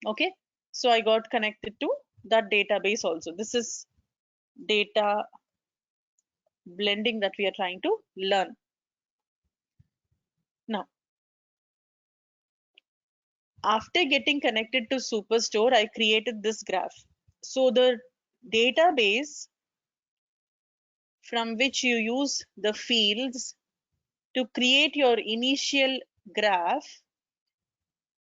Okay, so I got connected to that database also. This is data blending that we are trying to learn. Now, after getting connected to Superstore, I created this graph. So the database from which you use the fields to create your initial graph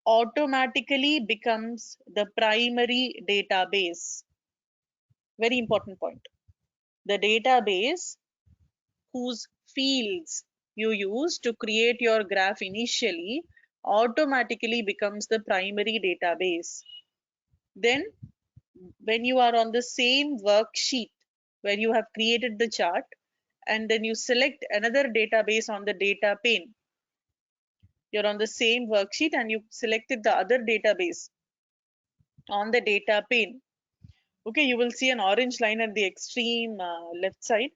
automatically becomes the primary database. Very important point. The database whose fields you use to create your graph initially automatically becomes the primary database. Then when you are on the same worksheet where you have created the chart and then you select another database on the data pane, you're on the same worksheet and you selected the other database on the data pane. Okay, you will see an orange line at the extreme left side.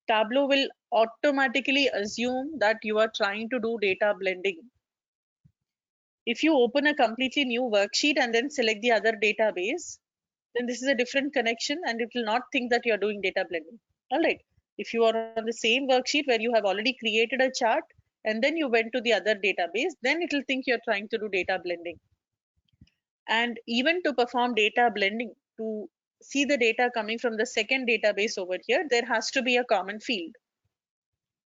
Tableau will automatically assume that you are trying to do data blending. If you open a completely new worksheet and then select the other database, then this is a different connection and it will not think that you are doing data blending. All right. If you are on the same worksheet where you have already created a chart and then you went to the other database, then it will think you're trying to do data blending. And even to perform data blending, to see the data coming from the second database over here, there has to be a common field.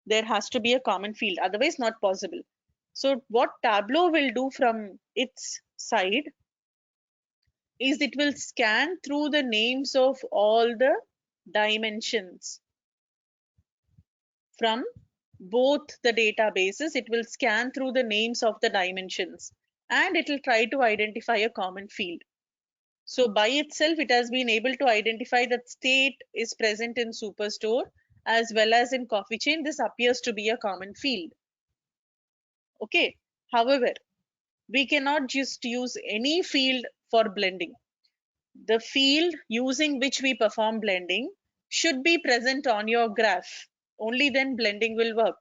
There has to be a common field, otherwise not possible. So what Tableau will do from its side is it will scan through the names of all the dimensions from both the databases. It will scan through the names of the dimensions and it will try to identify a common field. So by itself, it has been able to identify that state is present in Superstore as well as in coffee chain, this appears to be a common field. Okay. However, we cannot just use any field for blending. The field using which we perform blending should be present on your graph. Only then blending will work.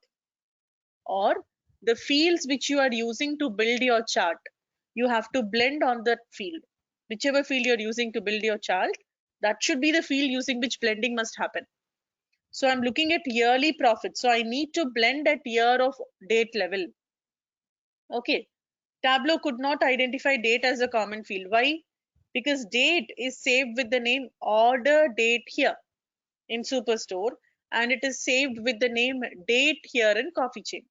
Or the fields which you are using to build your chart, you have to blend on that field. Whichever field you're using to build your chart, that should be the field using which blending must happen. So I'm looking at yearly profit. So I need to blend at year of date level. Okay. Tableau could not identify date as a common field. Why? Because date is saved with the name order date here in Superstore, and it is saved with the name date here in Coffee Chain.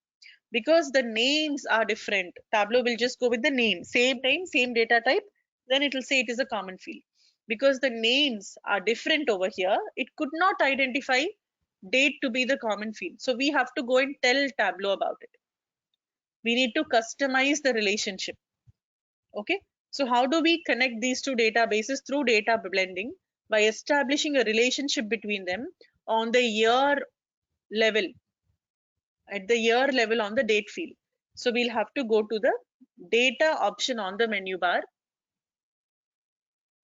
Because the names are different, Tableau will just go with the name, same data type, then it will say it is a common field. Because the names are different over here, it could not identify date to be the common field. So we have to go and tell Tableau about it. We need to customize the relationship. Okay, so how do we connect these two databases? Through data blending, by establishing a relationship between them on the year level, at the year level on the date field. So we'll have to go to the data option on the menu bar.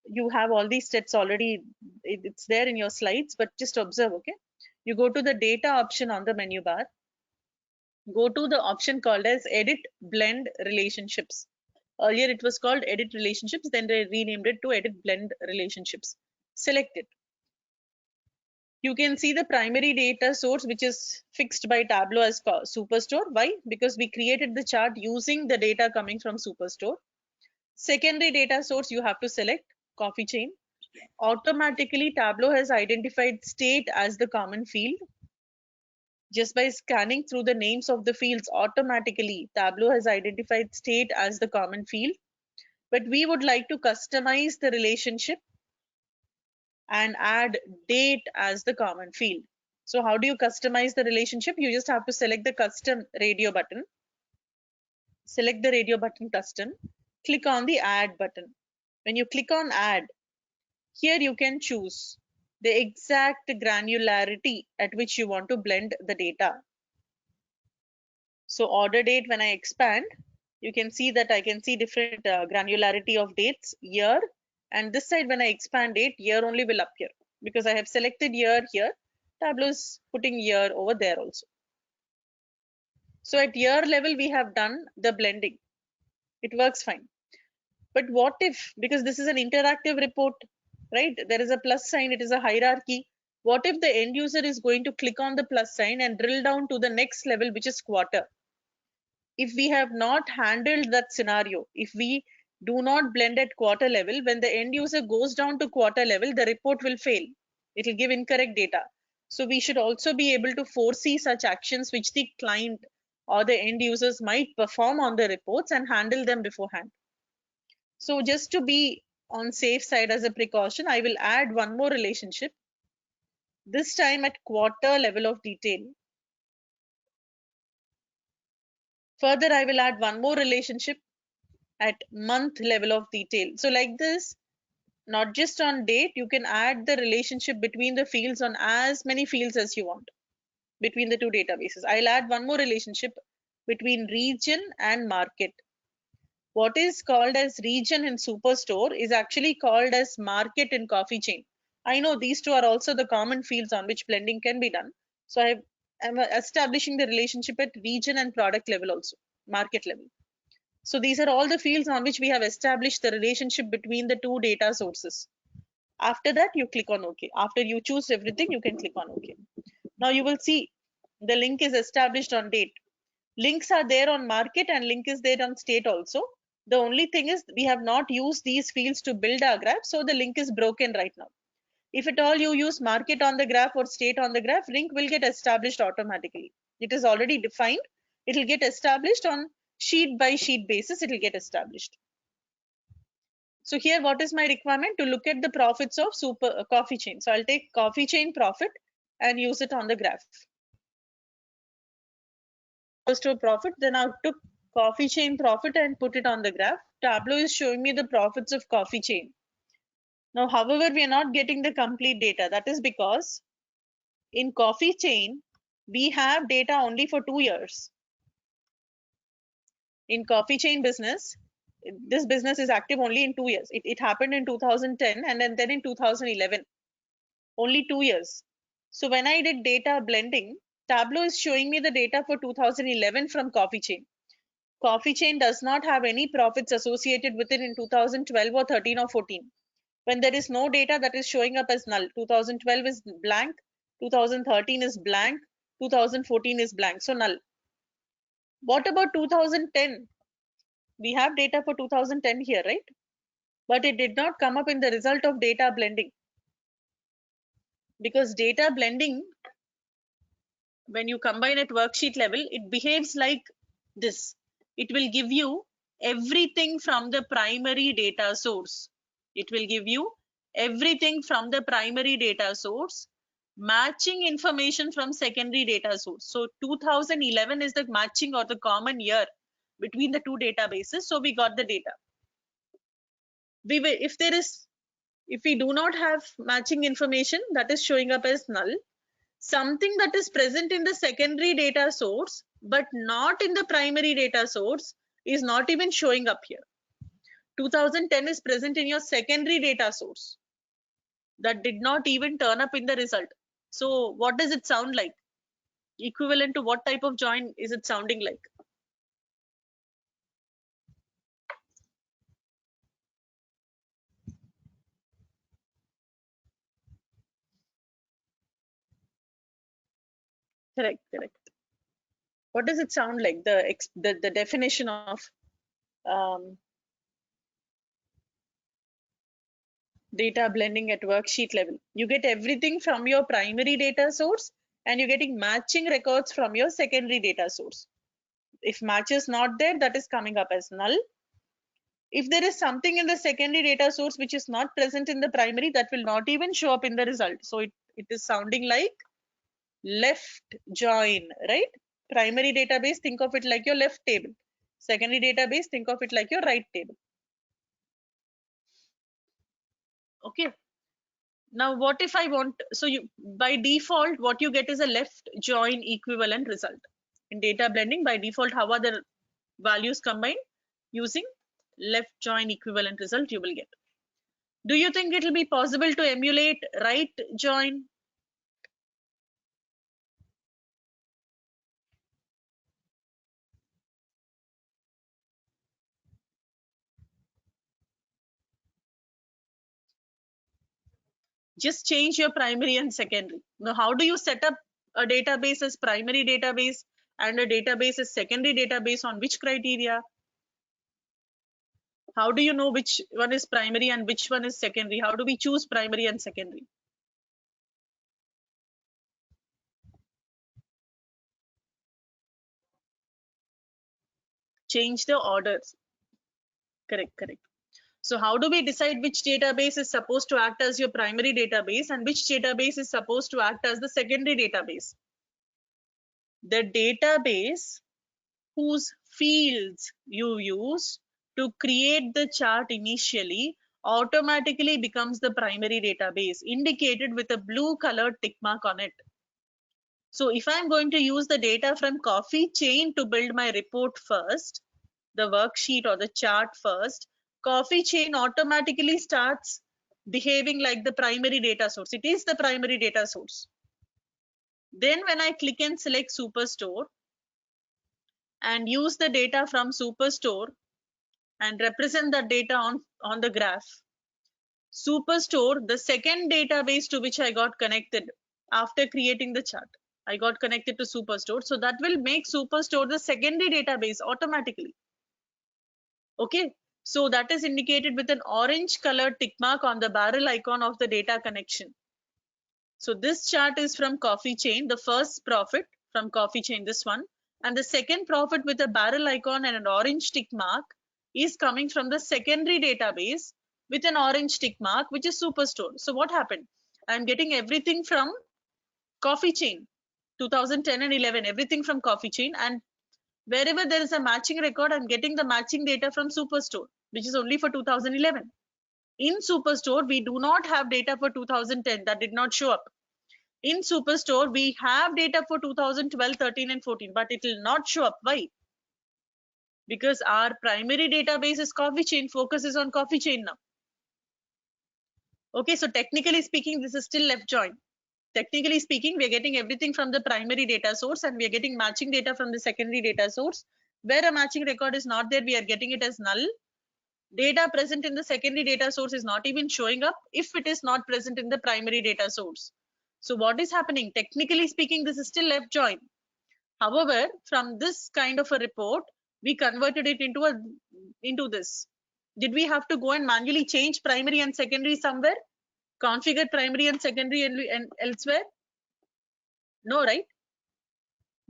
You have all these steps already, it's there in your slides, but just observe. Okay, you go to the data option on the menu bar, go to the option called as edit blend relationships. Earlier it was called edit relationships, then they renamed it to edit blend relationships. Select it. You can see the primary data source, which is fixed by Tableau as Superstore. Why? Because we created the chart using the data coming from Superstore. Secondary data source you have to select, Coffee Chain. Automatically Tableau has identified state as the common field. Just by scanning through the names of the fields, automatically Tableau has identified state as the common field. But we would like to customize the relationship and add date as the common field. So how do you customize the relationship? You just have to select the custom radio button. Select the radio button custom. Click on the add button. When you click on add, here you can choose the exact granularity at which you want to blend the data. So order date, when I expand, you can see that I can see different granularity of dates, year, and this side when I expand date, year only will appear because I have selected year here. Tableau is putting year over there also. So at year level, we have done the blending. It works fine. But what if, because this is an interactive report, right? There is a plus sign, it is a hierarchy. What if the end user is going to click on the plus sign and drill down to the next level, which is quarter? If we have not handled that scenario, if we do not blend at quarter level, when the end user goes down to quarter level, the report will fail. It will give incorrect data. So we should also be able to foresee such actions which the client or the end users might perform on the reports and handle them beforehand. So just to be on safe side as a precaution, I will add one more relationship, this time at quarter level of detail. Further, I will add one more relationship at month level of detail. So like this, not just on date, you can add the relationship between the fields on as many fields as you want between the two databases. I'll add one more relationship between region and market. What is called as region in Superstore is actually called as market in Coffee Chain. I know these two are also the common fields on which blending can be done. So I'm establishing the relationship at region and product level also, market level. So these are all the fields on which we have established the relationship between the two data sources. After that, you click on OK. After you choose everything, you can click on OK. Now you will see the link is established on date. Links are there on market and link is there on state also. The only thing is we have not used these fields to build our graph, so the link is broken right now. If at all you use market on the graph or state on the graph, link will get established automatically. It is already defined. It will get established on sheet by sheet basis. It will get established. So here, what is my requirement? To look at the profits of Coffee Chain. So I'll take Coffee Chain profit and use it on the graph. First to profit, then I took Coffee Chain profit and put it on the graph. Tableau is showing me the profits of Coffee Chain. Now, however, we are not getting the complete data. That is because In coffee chain, we have data only for 2 years. In coffee chain business, this business is active only in 2 years. It happened in 2010 and then in 2011, only 2 years. So when I did data blending, Tableau is showing me the data for 2011 from coffee chain. Coffee chain does not have any profits associated with it in 2012 or 13 or 14. When there is no data, that is showing up as null. 2012 is blank, 2013 is blank, 2014 is blank, so null. What about 2010? We have data for 2010 here, right? But it did not come up in the result of data blending, because data blending, when you combine at worksheet level, it behaves like this. It will give you everything from the primary data source. It will give you everything from the primary data source, matching information from secondary data source. So 2011 is the matching or the common year between the two databases. So we got the data. If we do not have matching information, that is showing up as null. Something that is present in the secondary data source but not in the primary data source is not even showing up here. 2010 is present in your secondary data source. That did not even turn up in the result. So what does it sound like? Equivalent to what type of join is it sounding like? Correct, correct. What does it sound like? The definition of data blending at worksheet level. You get everything from your primary data source and you're getting matching records from your secondary data source. If match is not there, that is coming up as null. If there is something in the secondary data source which is not present in the primary, that will not even show up in the result. So it is sounding like left join, right? Primary database, think of it like your left table. Secondary database, think of it like your right table. Okay. Now, what if I want, so you, by default, what you get is a left join equivalent result. In data blending, by default, how are the values combined? Using left join equivalent result you will get. Do you think it will be possible to emulate right join? Just change your primary and secondary. Now, how do you set up a database as primary database and a database as secondary database? On which criteria? How do you know which one is primary and which one is secondary? How do we choose primary and secondary? Change the orders. Correct, correct. So how do we decide which database is supposed to act as your primary database and which database is supposed to act as the secondary database? The database whose fields you use to create the chart initially automatically becomes the primary database, indicated with a blue colored tick mark on it. So if I'm going to use the data from coffee chain to build my report first, the worksheet or the chart first, coffee chain automatically starts behaving like the primary data source. It is the primary data source. Then when I click and select Superstore and use the data from Superstore and represent the data on the graph, Superstore, the second database to which I got connected after creating the chart, I got connected to Superstore. So that will make Superstore the secondary database automatically. Okay, so that is indicated with an orange colored tick mark on the barrel icon of the data connection. So this chart is from coffee chain, the first profit from coffee chain, this one, and the second profit with a barrel icon and an orange tick mark is coming from the secondary database with an orange tick mark, which is Superstore. So what happened? I'm getting everything from coffee chain, 2010 and 11, everything from coffee chain, and wherever there is a matching record, I'm getting the matching data from Superstore, which is only for 2011. In Superstore, we do not have data for 2010. That did not show up. In Superstore, we have data for 2012, 13 and 14, but it will not show up. Why? Because our primary database is coffee chain, focus is on coffee chain now. Okay, so technically speaking, this is still left join. Technically speaking, we are getting everything from the primary data source and we are getting matching data from the secondary data source. Where a matching record is not there, we are getting it as null. Data present in the secondary data source is not even showing up if it is not present in the primary data source. So what is happening? Technically speaking, this is still left join. However, from this kind of a report, we converted it into this. Did we have to go and manually change primary and secondary somewhere? Configure primary and secondary and elsewhere? No, right?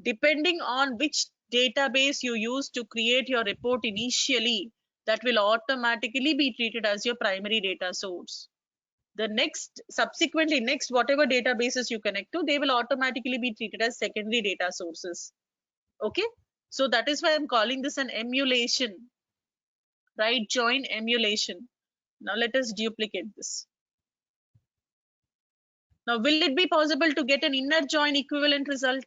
Depending on which database you use to create your report initially, that will automatically be treated as your primary data source. The subsequently next whatever databases you connect to, they will automatically be treated as secondary data sources. Okay, so that is why I'm calling this an emulation, right? Join emulation. Now let us duplicate this. Now, will it be possible to get an inner join equivalent result?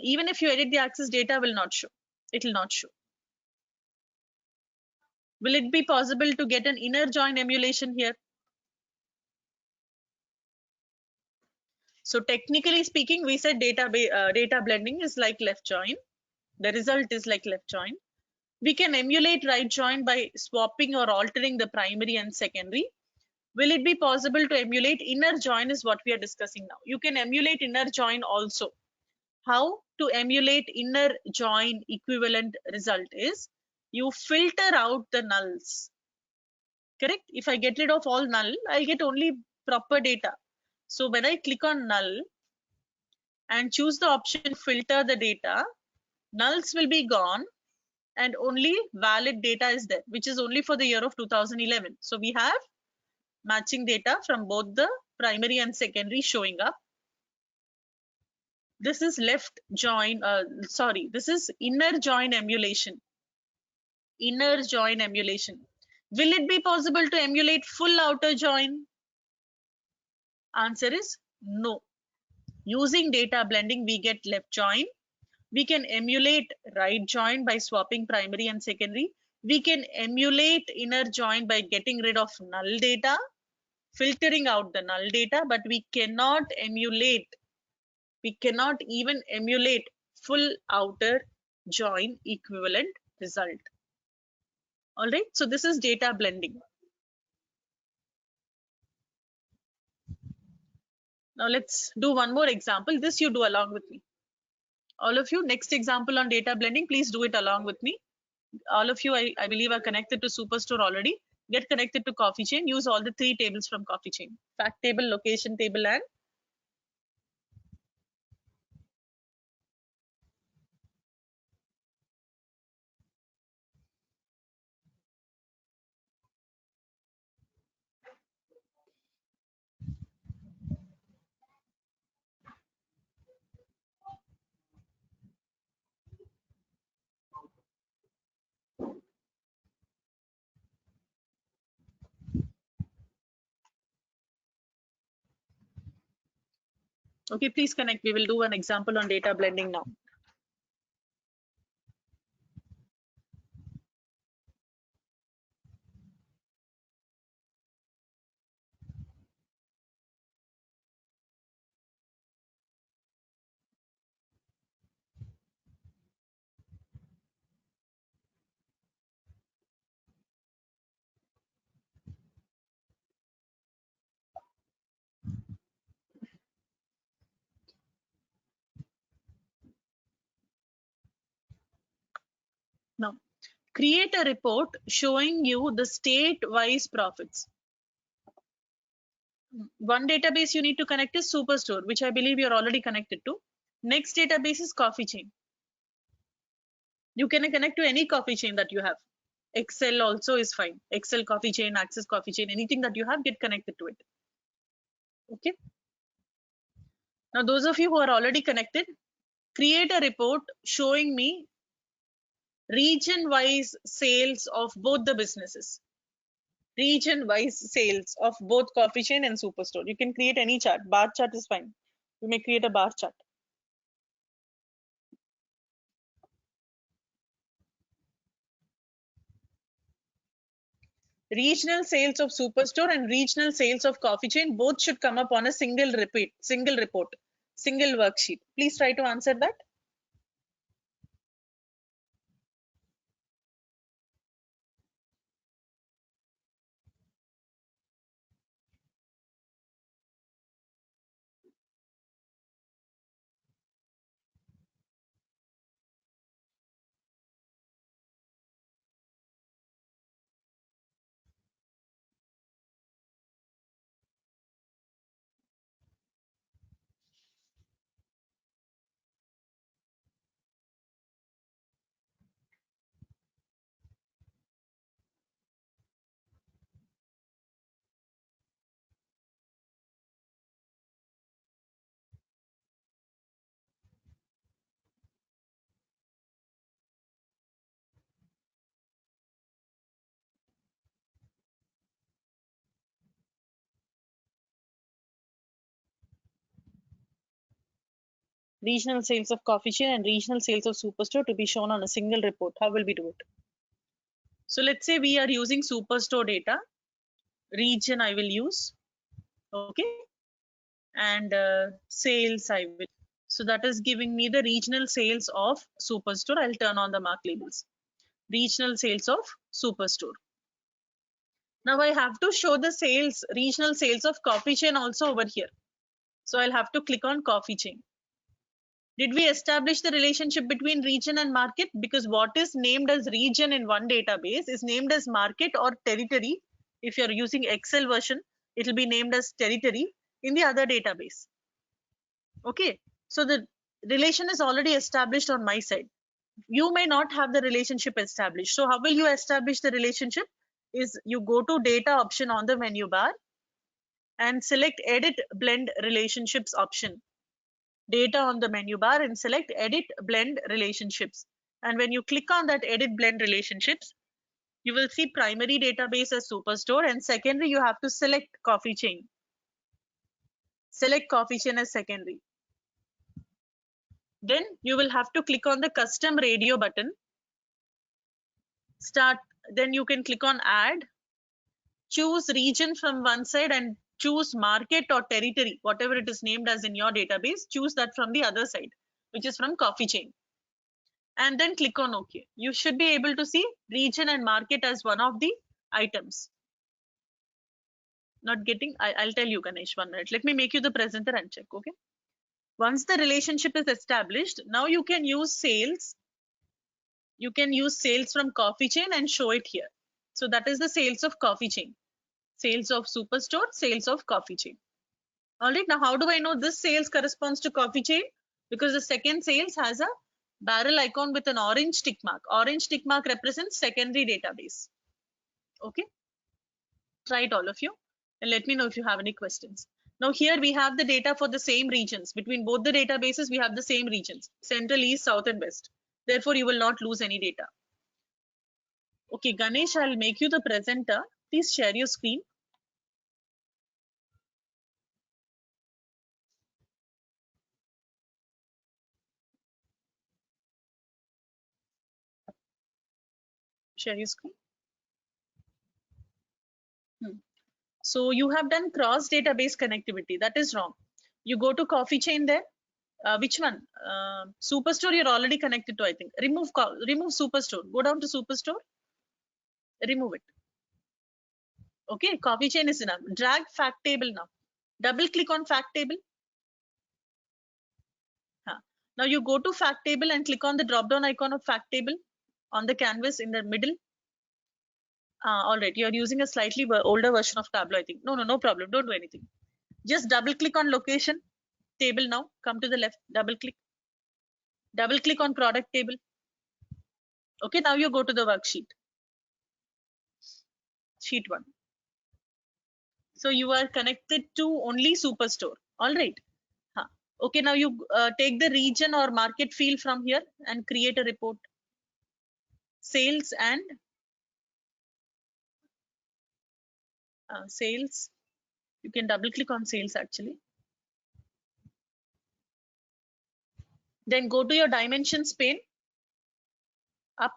Even if you edit the access, data will not show. It will not show. Will it be possible to get an inner join emulation here? So technically speaking, we said data blending is like left join. The result is like left join. We can emulate right join by swapping or altering the primary and secondary. Will it be possible to emulate inner join is what we are discussing now. You can emulate inner join also. How to emulate inner join equivalent result is you filter out the nulls. Correct? If I get rid of all null, I get only proper data. So when I click on null and choose the option filter the data, nulls will be gone and only valid data is there, which is only for the year of 2011. So we have matching data from both the primary and secondary showing up. This is left join, this is inner join emulation. Inner join emulation. Will it be possible to emulate full outer join? Answer is no. Using data blending, we get left join. We can emulate right join by swapping primary and secondary. We can emulate inner join by getting rid of null data, filtering out the null data, but we cannot even emulate full outer join equivalent result. All right, so this is data blending. Now let's do one more example. This you do along with me. All of you, next example on data blending, please do it along with me. All of you, I believe, are connected to Superstore already. Get connected to Coffee Chain. Use all the 3 tables from Coffee Chain. Fact table, location table, and okay, please connect. We will do an example on data blending now. Now, create a report showing you the state-wise profits. One database you need to connect is Superstore, which I believe you're already connected to. Next database is Coffee Chain. You can connect to any Coffee Chain that you have. Excel also is fine. Excel Coffee Chain, Access Coffee Chain, anything that you have, get connected to it. Okay. Now, those of you who are already connected, create a report showing me region-wise sales of both the businesses. region-wise sales of both coffee chain and superstore. You can create any chart. Bar chart is fine. You may create a bar chart. Regional sales of superstore and regional sales of coffee chain both should come up on a single report, single worksheet. Please try to answer that. Regional sales of coffee chain and regional sales of superstore to be shown on a single report. How will we do it? So let's say we are using superstore data. Region I will use. Okay. And sales I will. So that is giving me the regional sales of superstore. I'll turn on the mark labels. Regional sales of superstore. Now I have to show the sales, regional sales of coffee chain also over here. So I'll have to click on coffee chain. Did we establish the relationship between region and market? Because what is named as region in one database is named as market or territory. If you're using Excel version, it will be named as territory in the other database. Okay, so the relation is already established on my side. You may not have the relationship established. So how will you establish the relationship? Is you go to data option on the menu bar and select edit blend relationships option. Data on the menu bar and select edit blend relationships. And when you click on that edit blend relationships, you will see primary database as superstore and secondary you have to select coffee chain. Select coffee chain as secondary. Then you will have to click on the custom radio button. Start, then you can click on add. Choose region from one side and choose market or territory, whatever it is named as in your database, choose that from the other side, which is from coffee chain. And then click on OK. You should be able to see region and market as one of the items. Not getting, I'll tell you, Ganesh, 1 minute. Let me make you the presenter and check, okay? Once the relationship is established, now you can use sales. You can use sales from coffee chain and show it here. So that is the sales of coffee chain. Sales of superstore, sales of coffee chain. All right, now how do I know this sales corresponds to coffee chain? Because the second sales has a barrel icon with an orange tick mark. Orange tick mark represents secondary database. Okay, try it all of you and let me know if you have any questions. Now here we have the data for the same regions. Between both the databases, we have the same regions, central, east, south and west. Therefore, you will not lose any data. Okay, Ganesh, I'll make you the presenter. Please share your screen. Share your screen. So you have done cross database connectivity. That is wrong. You go to coffee chain there. Which one? Superstore you're already connected to, I think. Remove Superstore. Go down to Superstore. Remove it. Okay, coffee chain is enough. Drag fact table now. Double click on fact table. Now you go to fact table and click on the drop down icon of fact table on the canvas in the middle. All right, you're using a slightly older version of Tableau, I think. No problem. Don't do anything. Just double click on location table now. Come to the left, double click. Double click on product table. Okay, now you go to the worksheet. Sheet 1. So you are connected to only superstore. All right. Okay, now you take the region or market field from here and create a report. Sales and Sales. You can double click on sales actually. Then go to your dimensions pane. Up.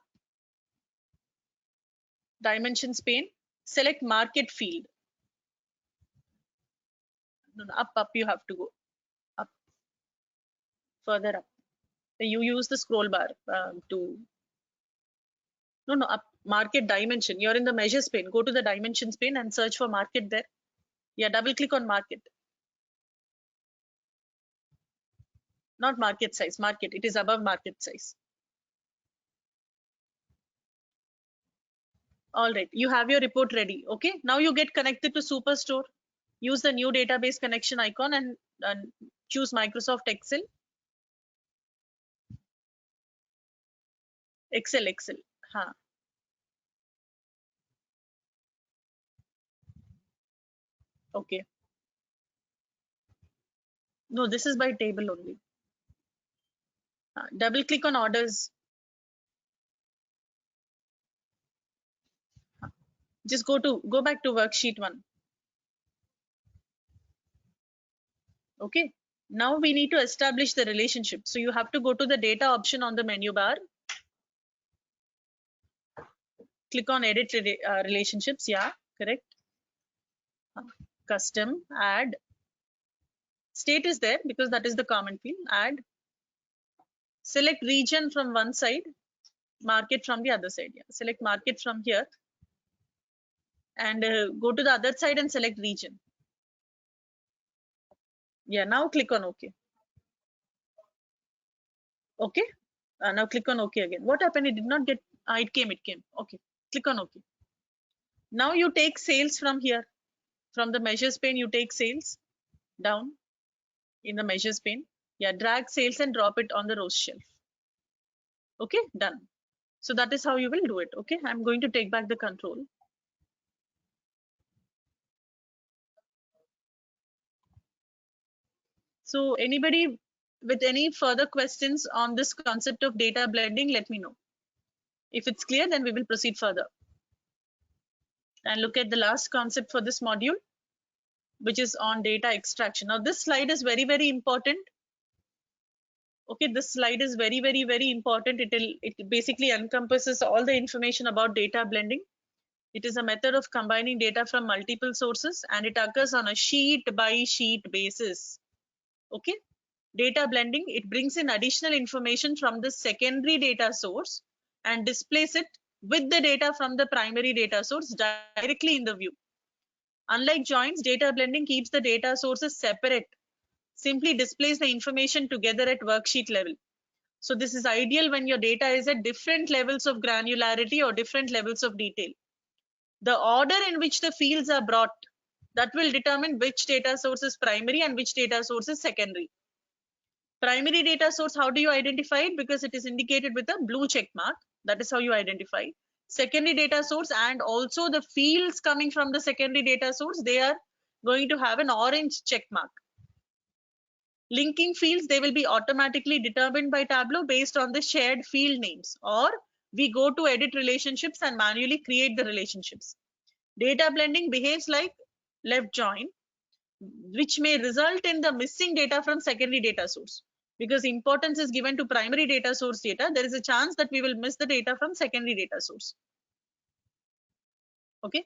Dimensions pane. Select market field. No, up you have to go. Up. Further up. You use the scroll bar to. No, up. Market dimension. You're in the measures pane. Go to the dimensions pane and search for market there. Yeah, double click on market. Not market size, market. It is above market size. All right, you have your report ready. Okay, now you get connected to Superstore. Use the new database connection icon and choose Microsoft Excel. Excel. Huh. Okay. No, this is by table only. Double click on orders. Just go back to worksheet 1. Okay. Now we need to establish the relationship. So you have to go to the data option on the menu bar. Click on edit relationships. Yeah, correct. Custom, add. State is there because that is the common field. Add. Select region from one side, market from the other side. Yeah. Select market from here and go to the other side and select region. Yeah, now click on OK. Okay. Now click on OK again. What happened? It did not get, it came. Okay. Click on OK. Now you take sales from here. From the measures pane, you take sales down in the measures pane. Yeah, drag sales and drop it on the rows shelf. Okay, done. So that is how you will do it. Okay, I'm going to take back the control. So anybody with any further questions on this concept of data blending, let me know. If it's clear, then we will proceed further. And look at the last concept for this module, which is on data extraction. Now this slide is very, very important. Okay, this slide is very, very, very important. It basically encompasses all the information about data blending. It is a method of combining data from multiple sources and it occurs on a sheet by sheet basis. Okay, data blending, it brings in additional information from the secondary data source and displays it with the data from the primary data source directly in the view. Unlike joins, data blending keeps the data sources separate, simply displays the information together at worksheet level. So this is ideal when your data is at different levels of granularity or different levels of detail. The order in which the fields are brought, that will determine which data source is primary and which data source is secondary. Primary data source, how do you identify it? Because it is indicated with a blue check mark. That is how you identify. Secondary data source and also the fields coming from the secondary data source, they are going to have an orange check mark. Linking fields, they will be automatically determined by Tableau based on the shared field names, or we go to edit relationships and manually create the relationships. Data blending behaves like left join, which may result in the missing data from secondary data source. Because importance is given to primary data source data, there is a chance that we will miss the data from secondary data source. Okay.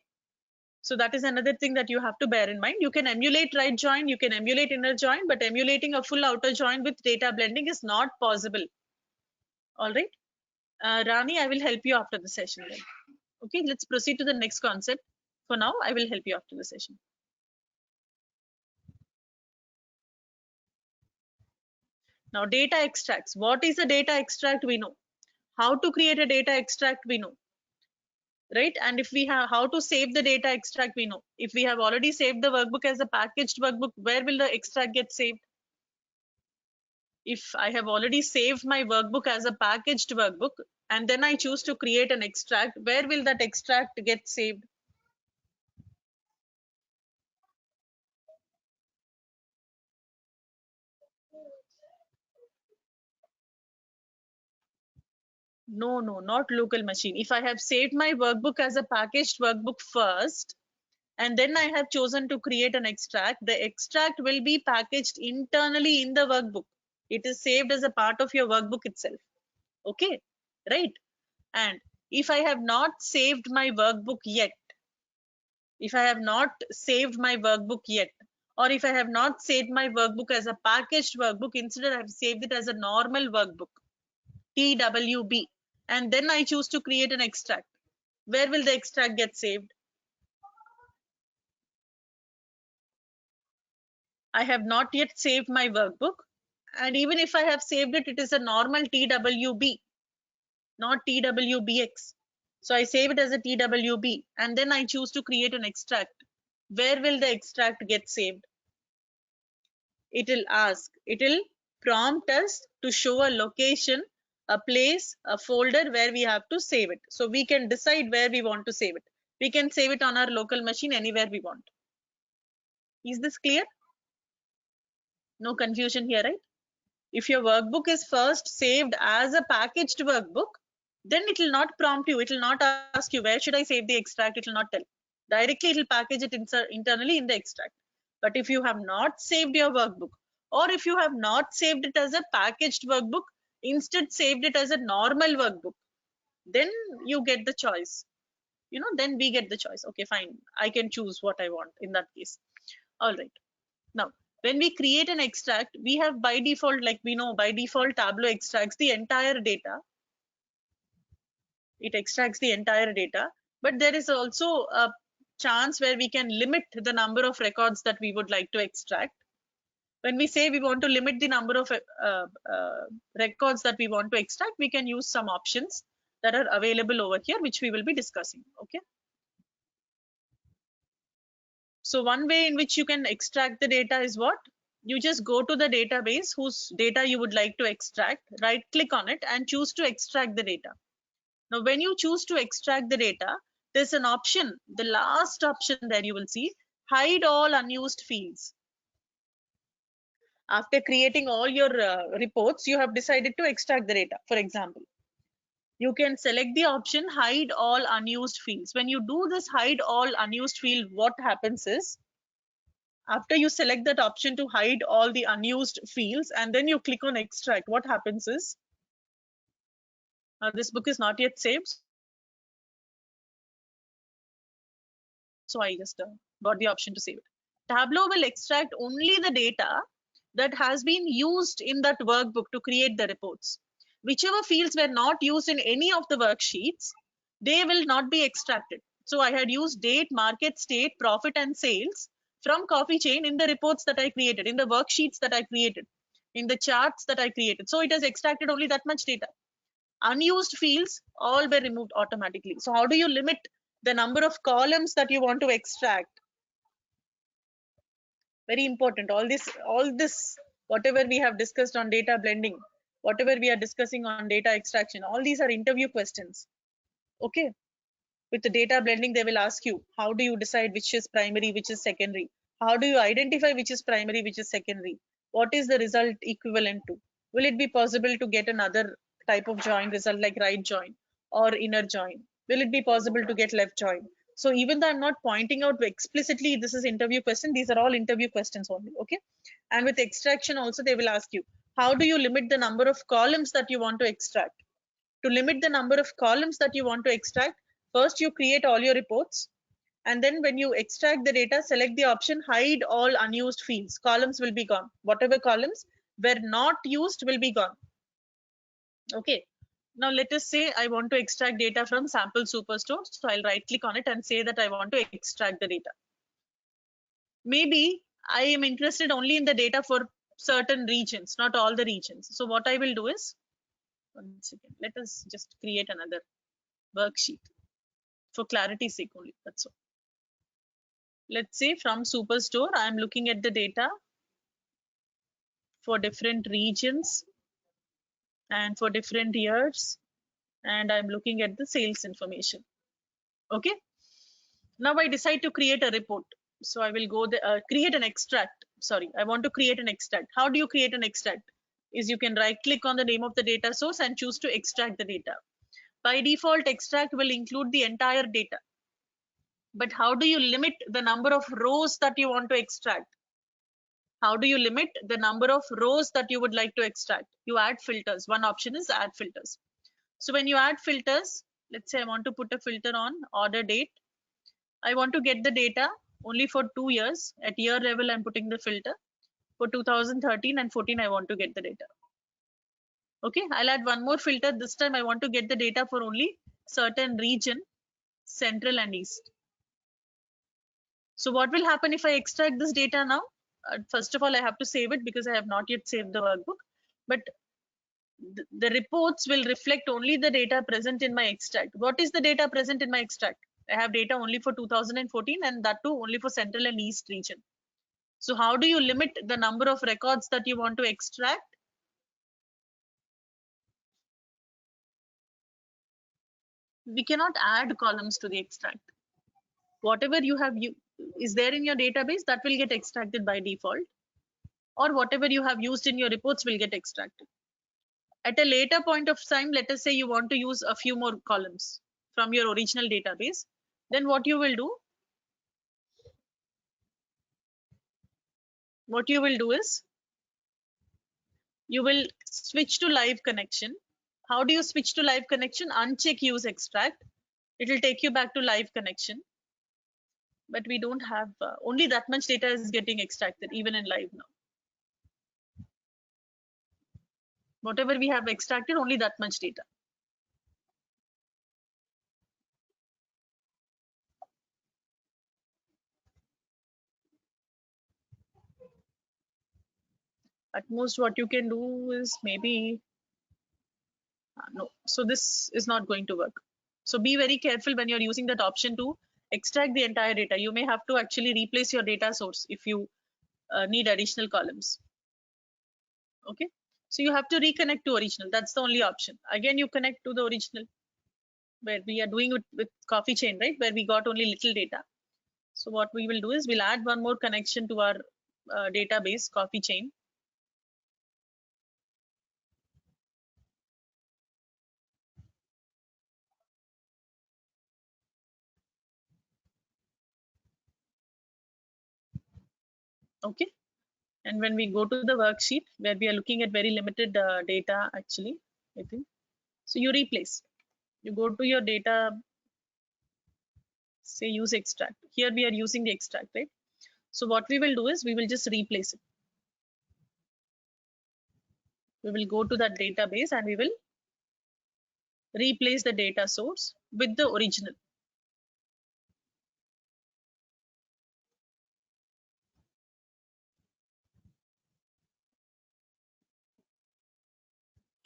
So that is another thing that you have to bear in mind. You can emulate right join, you can emulate inner join, but emulating a full outer join with data blending is not possible. All right. Rani, I will help you after the session then. Okay, let's proceed to the next concept. For now, I will help you after the session. Now, data extracts. What is a data extract? We know. How to create a data extract? We know. Right? And if we have how to save the data extract, we know. If we have already saved the workbook as a packaged workbook, where will the extract get saved? If I have already saved my workbook as a packaged workbook and then I choose to create an extract, where will that extract get saved? No, not local machine. If I have saved my workbook as a packaged workbook first, and then I have chosen to create an extract, the extract will be packaged internally in the workbook. It is saved as a part of your workbook itself. Okay, right? And if I have not saved my workbook yet, if I have not saved my workbook yet, or if I have not saved my workbook as a packaged workbook, instead I have saved it as a normal workbook, TWB, and then I choose to create an extract, where will the extract get saved? I have not yet saved my workbook, and even if I have saved it, it is a normal TWB, not TWBX. So I save it as a TWB, and then I choose to create an extract. Where will the extract get saved? It will prompt us to show a location, a place, a folder where we have to save it. So we can decide where we want to save it. We can save it on our local machine anywhere we want. Is this clear? No confusion here, right? If your workbook is first saved as a packaged workbook, then it will not prompt you. It will not ask you, where should I save the extract? It will not tell. Directly, it will package it internally in the extract. But if you have not saved your workbook, or if you have not saved it as a packaged workbook, instead saved it as a normal workbook, then you get the choice. Then we get the choice. Okay, fine. I can choose what I want in that case. All right. Now, when we create an extract, we have by default, like we know, by default Tableau extracts the entire data. It extracts the entire data, but there is also a chance where we can limit the number of records that we would like to extract. When we say we want to limit the number of records that we want to extract, we can use some options that are available over here, which we will be discussing. Okay. So one way in which you can extract the data is what? You just go to the database whose data you would like to extract, right click on it and choose to extract the data. Now, when you choose to extract the data, there's an option, the last option there you will see, hide all unused fields. After creating all your reports, you have decided to extract the data. For example, you can select the option hide all unused fields. When you do this hide all unused field, what happens is, after you select that option to hide all the unused fields and then you click on extract, what happens is, this book is not yet saved, so I just got the option to save it. Tableau will extract only the data that has been used in that workbook to create the reports. Whichever fields were not used in any of the worksheets, they will not be extracted. So I had used date, market, state, profit, and sales from coffee chain in the reports that I created, in the worksheets that I created, in the charts that I created. So it has extracted only that much data. Unused fields all were removed automatically. So how do you limit the number of columns that you want to extract? Very important. All this, whatever we have discussed on data blending, whatever we are discussing on data extraction, all these are interview questions. Okay. With the data blending, they will ask you, how do you decide which is primary, which is secondary? How do you identify which is primary, which is secondary? What is the result equivalent to? Will it be possible to get another type of join result like right join or inner join? Will it be possible to get left join? So even though I'm not pointing out explicitly this is interview question, these are all interview questions only. Okay. And with extraction also, they will ask you, how do you limit the number of columns that you want to extract? To limit the number of columns that you want to extract, first you create all your reports, and then when you extract the data, select the option hide all unused fields. Columns will be gone. Whatever columns were not used will be gone. Okay. Now let us say I want to extract data from sample superstore. So I'll right click on it and say that I want to extract the data. Maybe I am interested only in the data for certain regions, not all the regions. So what I will do is, one second, let us just create another worksheet for clarity's sake only. That's all. Let's say from Superstore, I'm looking at the data for different regions and for different years, and I'm looking at the sales information. Okay. Now I decide to create a report. So I will go create an extract. Sorry, I want to create an extract. How do you create an extract? Is you can right click on the name of the data source and choose to extract the data. By default, extract will include the entire data. But how do you limit the number of rows that you want to extract? How do you limit the number of rows that you would like to extract? You add filters. One option is add filters. So when you add filters, let's say I want to put a filter on order date. I want to get the data only for 2 years. At year level, I'm putting the filter. For 2013 and 14, I want to get the data. Okay, I'll add one more filter. This time I want to get the data for only certain region, central and east. So what will happen if I extract this data now? First of all, I have to save it because I have not yet saved the workbook. But the reports will reflect only the data present in my extract. What is the data present in my extract? I have data only for 2014 and that too only for central and east region. So how do you limit the number of records that you want to extract? We cannot add columns to the extract. Whatever you have is there in your database, that will get extracted by default, or whatever you have used in your reports will get extracted. At a later point of time, let us say you want to use a few more columns from your original database, then what you will do is you will switch to live connection. How do you switch to live connection? Uncheck use extract. It will take you back to live connection. But we don't have only that much data is getting extracted even in live now. Whatever we have extracted, only that much data. At most what you can do is maybe no. So this is not going to work. So be very careful when you're using that option to extract the entire data. You may have to actually replace your data source if you need additional columns. Okay, so you have to reconnect to original. That's the only option. Again, you connect to the original where we are doing it with coffee chain, right, where we got only little data. So what we will do is we'll add one more connection to our database coffee chain. Okay, and when we go to the worksheet where we are looking at very limited data, actually, I think, so you replace. You go to your data, say use extract. Here we are using the extract, right? So what we will do is we will just replace it. We will go to that database and we will replace the data source with the original.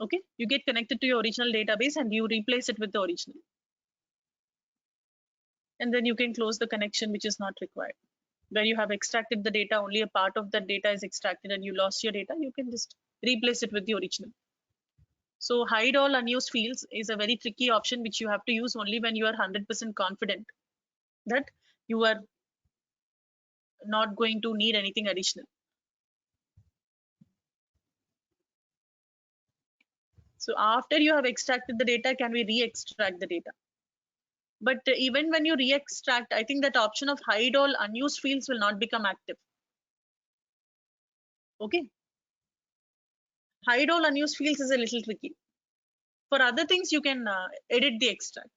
Okay, you get connected to your original database and you replace it with the original. And then you can close the connection which is not required. Where you have extracted the data, only a part of that data is extracted and you lost your data, you can just replace it with the original. So hide all unused fields is a very tricky option which you have to use only when you are 100% confident that you are not going to need anything additional. So after you have extracted the data, can we re-extract the data? But even when you re-extract, I think that option of hide all unused fields will not become active. Okay. Hide all unused fields is a little tricky. For other things, you can edit the extract.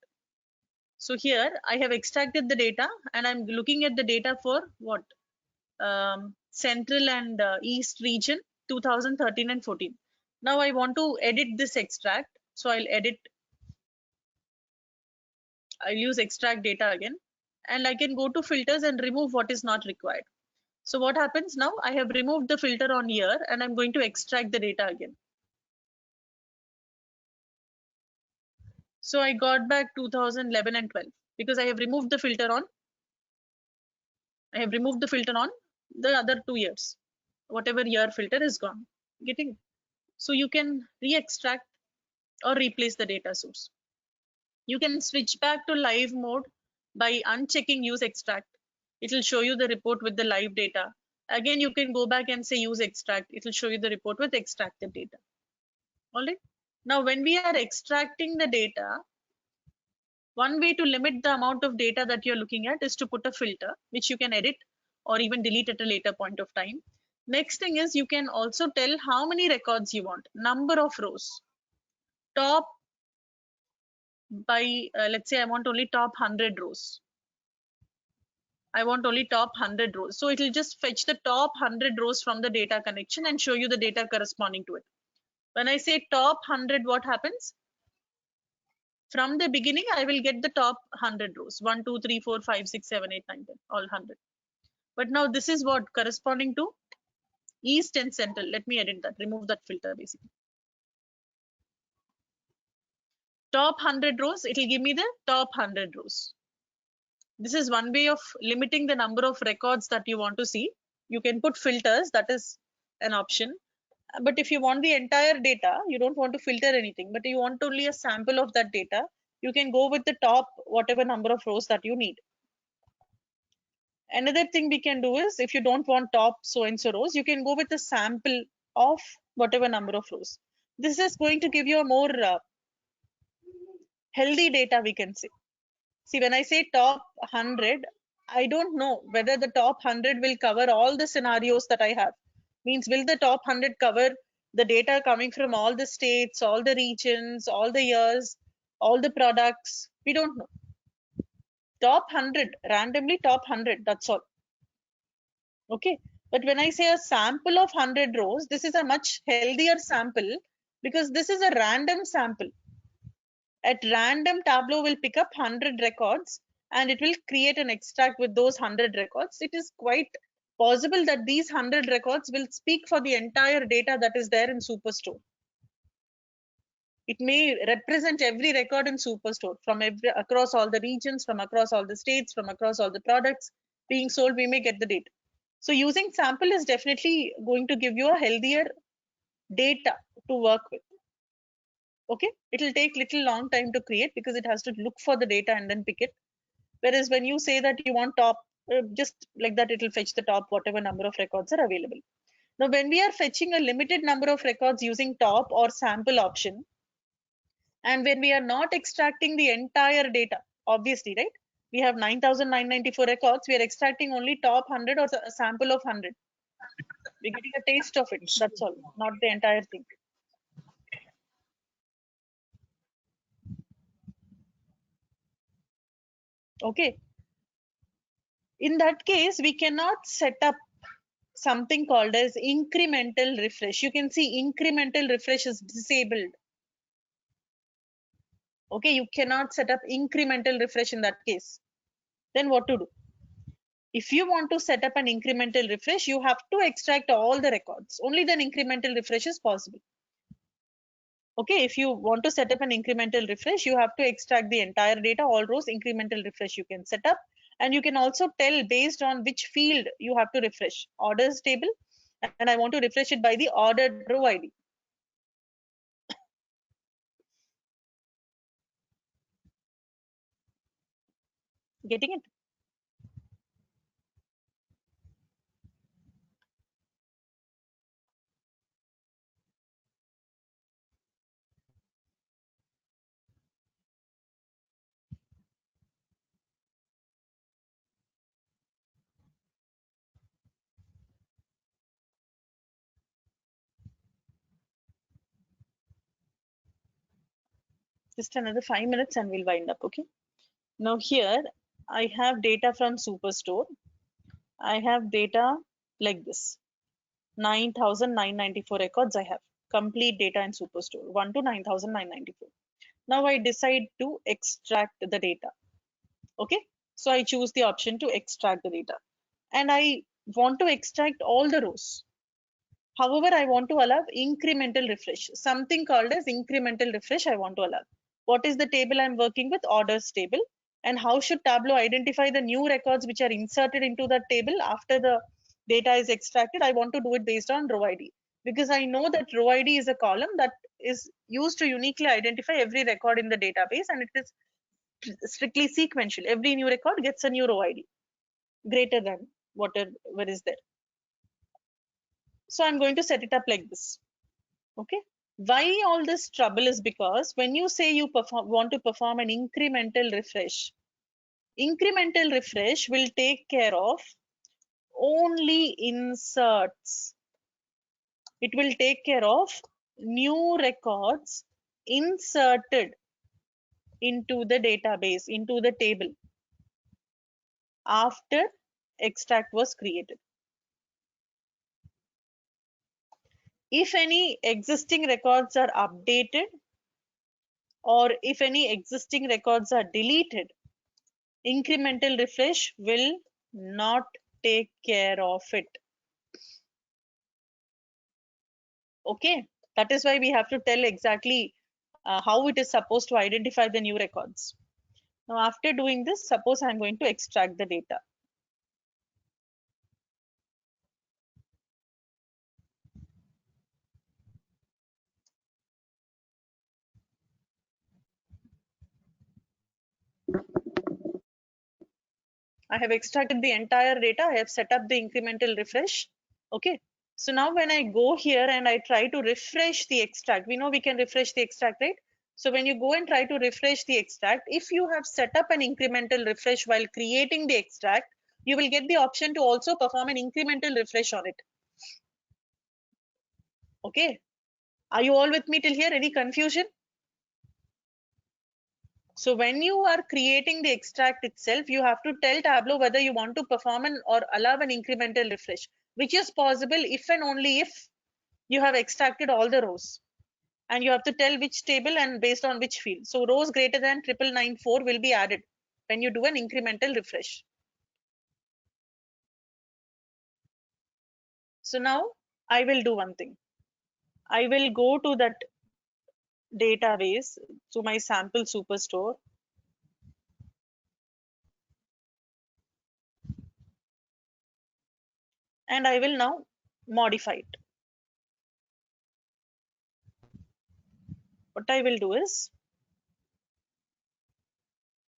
So here I have extracted the data and I'm looking at the data for what? Central and East region, 2013 and 14. Now I want to edit this extract. So I'll use extract data again, and I can go to filters and remove what is not required. So what happens now? I have removed the filter on year and I'm going to extract the data again. So I got back 2011 and 12 because I have removed the filter on. The other 2 years. Whatever year filter is gone. Getting. So you can re-extract or replace the data source. You can switch back to live mode by unchecking use extract. It will show you the report with the live data. Again, you can go back and say use extract. It will show you the report with extracted data. All right. Now, when we are extracting the data, One way to limit the amount of data that you're looking at is to put a filter, which you can edit or even delete at a later point of time. Next thing is you can also tell how many records you want, number of rows. Top by, let's say I want only top 100 rows. I want only top 100 rows. So it will just fetch the top 100 rows from the data connection and show you the data corresponding to it. When I say top 100, what happens? From the beginning, I will get the top 100 rows. 1, 2, 3, 4, 5, 6, 7, 8, 9, 10, all 100. But now this is what corresponding to East and Central. Let me edit that, remove that filter basically. Top 100 rows, it will give me the top 100 rows. This is one way of limiting the number of records that you want to see. You can put filters, that is an option. But if you want the entire data, you don't want to filter anything, but you want only a sample of that data, you can go with the top whatever number of rows that you need. Another thing we can do is, if you don't want top so and so rows, you can go with a sample of whatever number of rows. This is going to give you a more healthy data, we can say. See, when I say top 100, I don't know whether the top 100 will cover all the scenarios that I have. Means, will the top 100 cover the data coming from all the states, all the regions, all the years, all the products? We don't know. Top 100, randomly top 100, that's all. Okay. But when I say a sample of 100 rows, this is a much healthier sample because this is a random sample. At random, Tableau will pick up 100 records and it will create an extract with those 100 records. It is quite possible that these 100 records will speak for the entire data that is there in Superstore. It may represent every record in Superstore from across all the regions, from across all the states, from across all the products being sold, we may get the data. So using sample is definitely going to give you a healthier data to work with. Okay, it will take little long time to create because it has to look for the data and then pick it. Whereas when you say that you want top, just like that, it will fetch the top whatever number of records are available. Now, when we are fetching a limited number of records using top or sample option, and when we are not extracting the entire data, obviously, right? We have 9,994 records. We are extracting only top 100 or a sample of 100. We're getting a taste of it. That's all, not the entire thing. Okay. In that case, we cannot set up something called as incremental refresh. You can see incremental refresh is disabled. Okay, you cannot set up incremental refresh in that case. Then what to do? If you want to set up an incremental refresh, you have to extract all the records. Only then incremental refresh is possible. Okay, if you want to set up an incremental refresh, you have to extract the entire data, all rows. Incremental refresh you can set up, and you can also tell based on which field you have to refresh. Orders table, and I want to refresh it by the ordered row ID. Getting it? Just another 5 minutes and we'll wind up. Okay. Now here I have data from Superstore. I have data like this. 9,994 records I have. Complete data in Superstore. 1 to 9,994. Now I decide to extract the data. Okay. So I choose the option to extract the data. And I want to extract all the rows. However, I want to allow incremental refresh. Something called as incremental refresh I want to allow. What is the table I'm working with? Orders table. And how should Tableau identify the new records which are inserted into that table after the data is extracted? I want to do it based on row ID, because I know that row ID is a column that is used to uniquely identify every record in the database, and it is strictly sequential. Every new record gets a new row ID greater than whatever is there. So I'm going to set it up like this. Okay. Why all this trouble is because when you say you want to perform an incremental refresh will take care of only inserts. It will take care of new records inserted into the database, into the table after extract was created. If any existing records are updated or if any existing records are deleted, incremental refresh will not take care of it. Okay, that is why we have to tell exactly how it is supposed to identify the new records. Now, after doing this, suppose I'm going to extract the data. I have extracted the entire data. I have set up the incremental refresh. Okay. So now when I go here and I try to refresh the extract, we know we can refresh the extract, right? So when you go and try to refresh the extract, if you have set up an incremental refresh while creating the extract, you will get the option to also perform an incremental refresh on it. Okay. Are you all with me till here? Any confusion? So when you are creating the extract itself, you have to tell Tableau whether you want to perform an or allow an incremental refresh, which is possible if and only if you have extracted all the rows. And you have to tell which table and based on which field. So rows greater than 9994 will be added when you do an incremental refresh. So now I will do one thing. I will go to that database, to my sample superstore. And I will now modify it. What I will do is,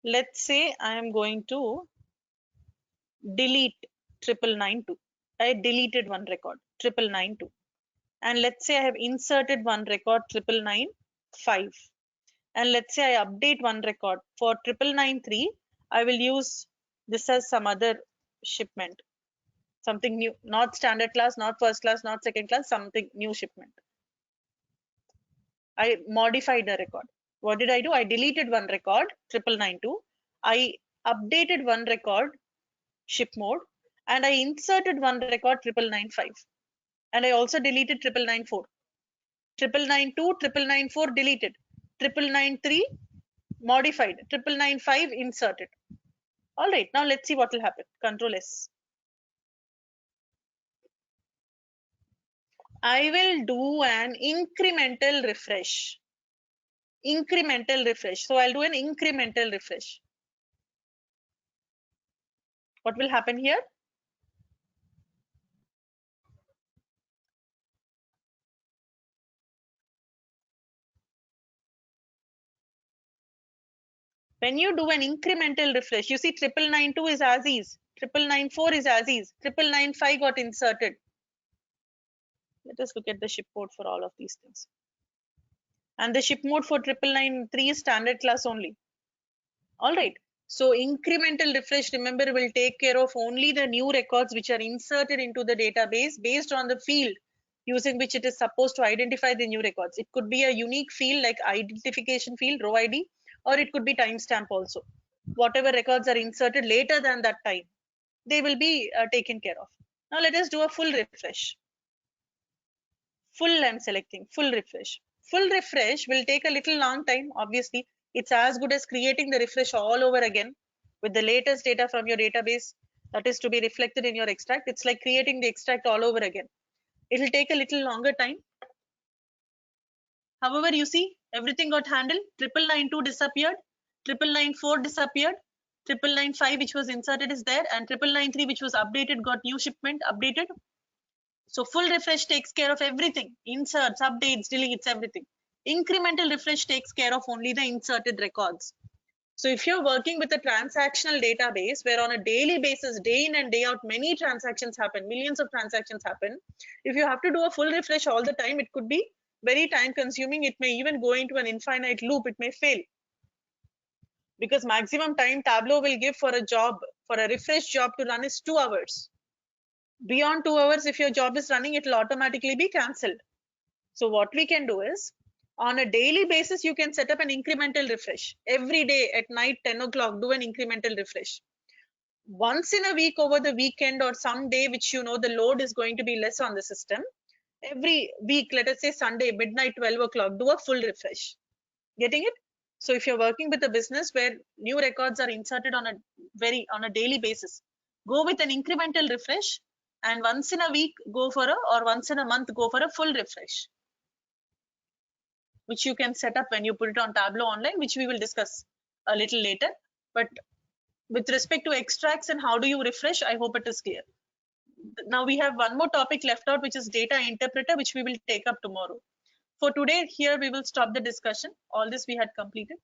let's say I am going to delete 9992. I deleted one record 9992, and let's say I have inserted one record 9995, and let's say I update one record for 9993. I will use this as some other shipment, something new, not standard class, not first class, not second class, something new shipment. I modified the record. What did I do? I deleted one record 9992. I updated one record ship mode, and I inserted one record 9995, and I also deleted 9994. 9992, 9994 deleted, 9993 modified, 9995 inserted. All right, now let's see what will happen. Control S. I will do an incremental refresh. Incremental refresh. So I'll do an incremental refresh. What will happen here? When you do an incremental refresh, you see 9992 is as is, 9994 is as is, 9995 got inserted. Let us look at the ship mode for all of these things. And the ship mode for 9993 is standard class only. All right. So incremental refresh, remember, will take care of only the new records which are inserted into the database based on the field using which it is supposed to identify the new records. It could be a unique field like identification field, row ID, or it could be timestamp also. Whatever records are inserted later than that time, they will be taken care of. Now let us do a full refresh. Full I'm selecting, full refresh. Full refresh will take a little long time. Obviously, it's as good as creating the refresh all over again with the latest data from your database that is to be reflected in your extract. It's like creating the extract all over again. It will take a little longer time. However, you see, everything got handled. 9992 disappeared, 9994 disappeared, 9995 which was inserted is there, and 9993 which was updated got new shipment updated. So full refresh takes care of everything. Inserts, updates, deletes, everything. Incremental refresh takes care of only the inserted records. So if you're working with a transactional database where on a daily basis, day in and day out, many transactions happen, millions of transactions happen. If you have to do a full refresh all the time, it could be very time consuming. It may even go into an infinite loop. It may fail because maximum time Tableau will give for a job, for a refresh job to run is 2 hours. Beyond 2 hours, if your job is running, it will automatically be cancelled. So what we can do is, on a daily basis, you can set up an incremental refresh. Every day at night, 10 o'clock, do an incremental refresh. Once in a week over the weekend or some day which you know the load is going to be less on the system, every week, let us say Sunday, midnight, 12 o'clock, do a full refresh. Getting it? So if you're working with a business where new records are inserted on a daily basis, go with an incremental refresh, and once in a week or once in a month go for a full refresh, which you can set up when you put it on Tableau online, which we will discuss a little later. But with respect to extracts and how do you refresh, I hope it is clear. Now we have one more topic left out, which is data interpreter, which we will take up tomorrow. For today, here we will stop the discussion. All this we had completed.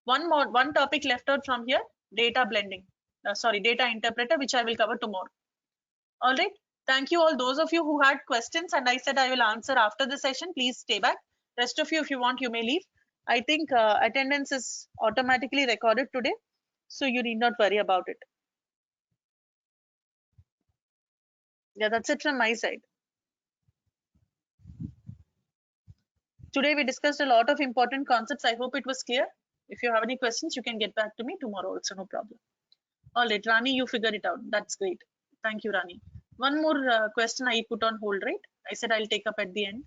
One topic left out from here, data blending. Data interpreter, which I will cover tomorrow. All right. Thank you all. Those of you who had questions and I said I will answer after the session, please stay back. Rest of you, if you want, you may leave. I think attendance is automatically recorded today, so you need not worry about it. Yeah, that's it from my side. Today we discussed a lot of important concepts. I hope it was clear. If you have any questions, you can get back to me tomorrow also, no problem. All right, Rani, you figured it out. That's great. Thank you, Rani. One more question I put on hold, right? I said I'll take up at the end.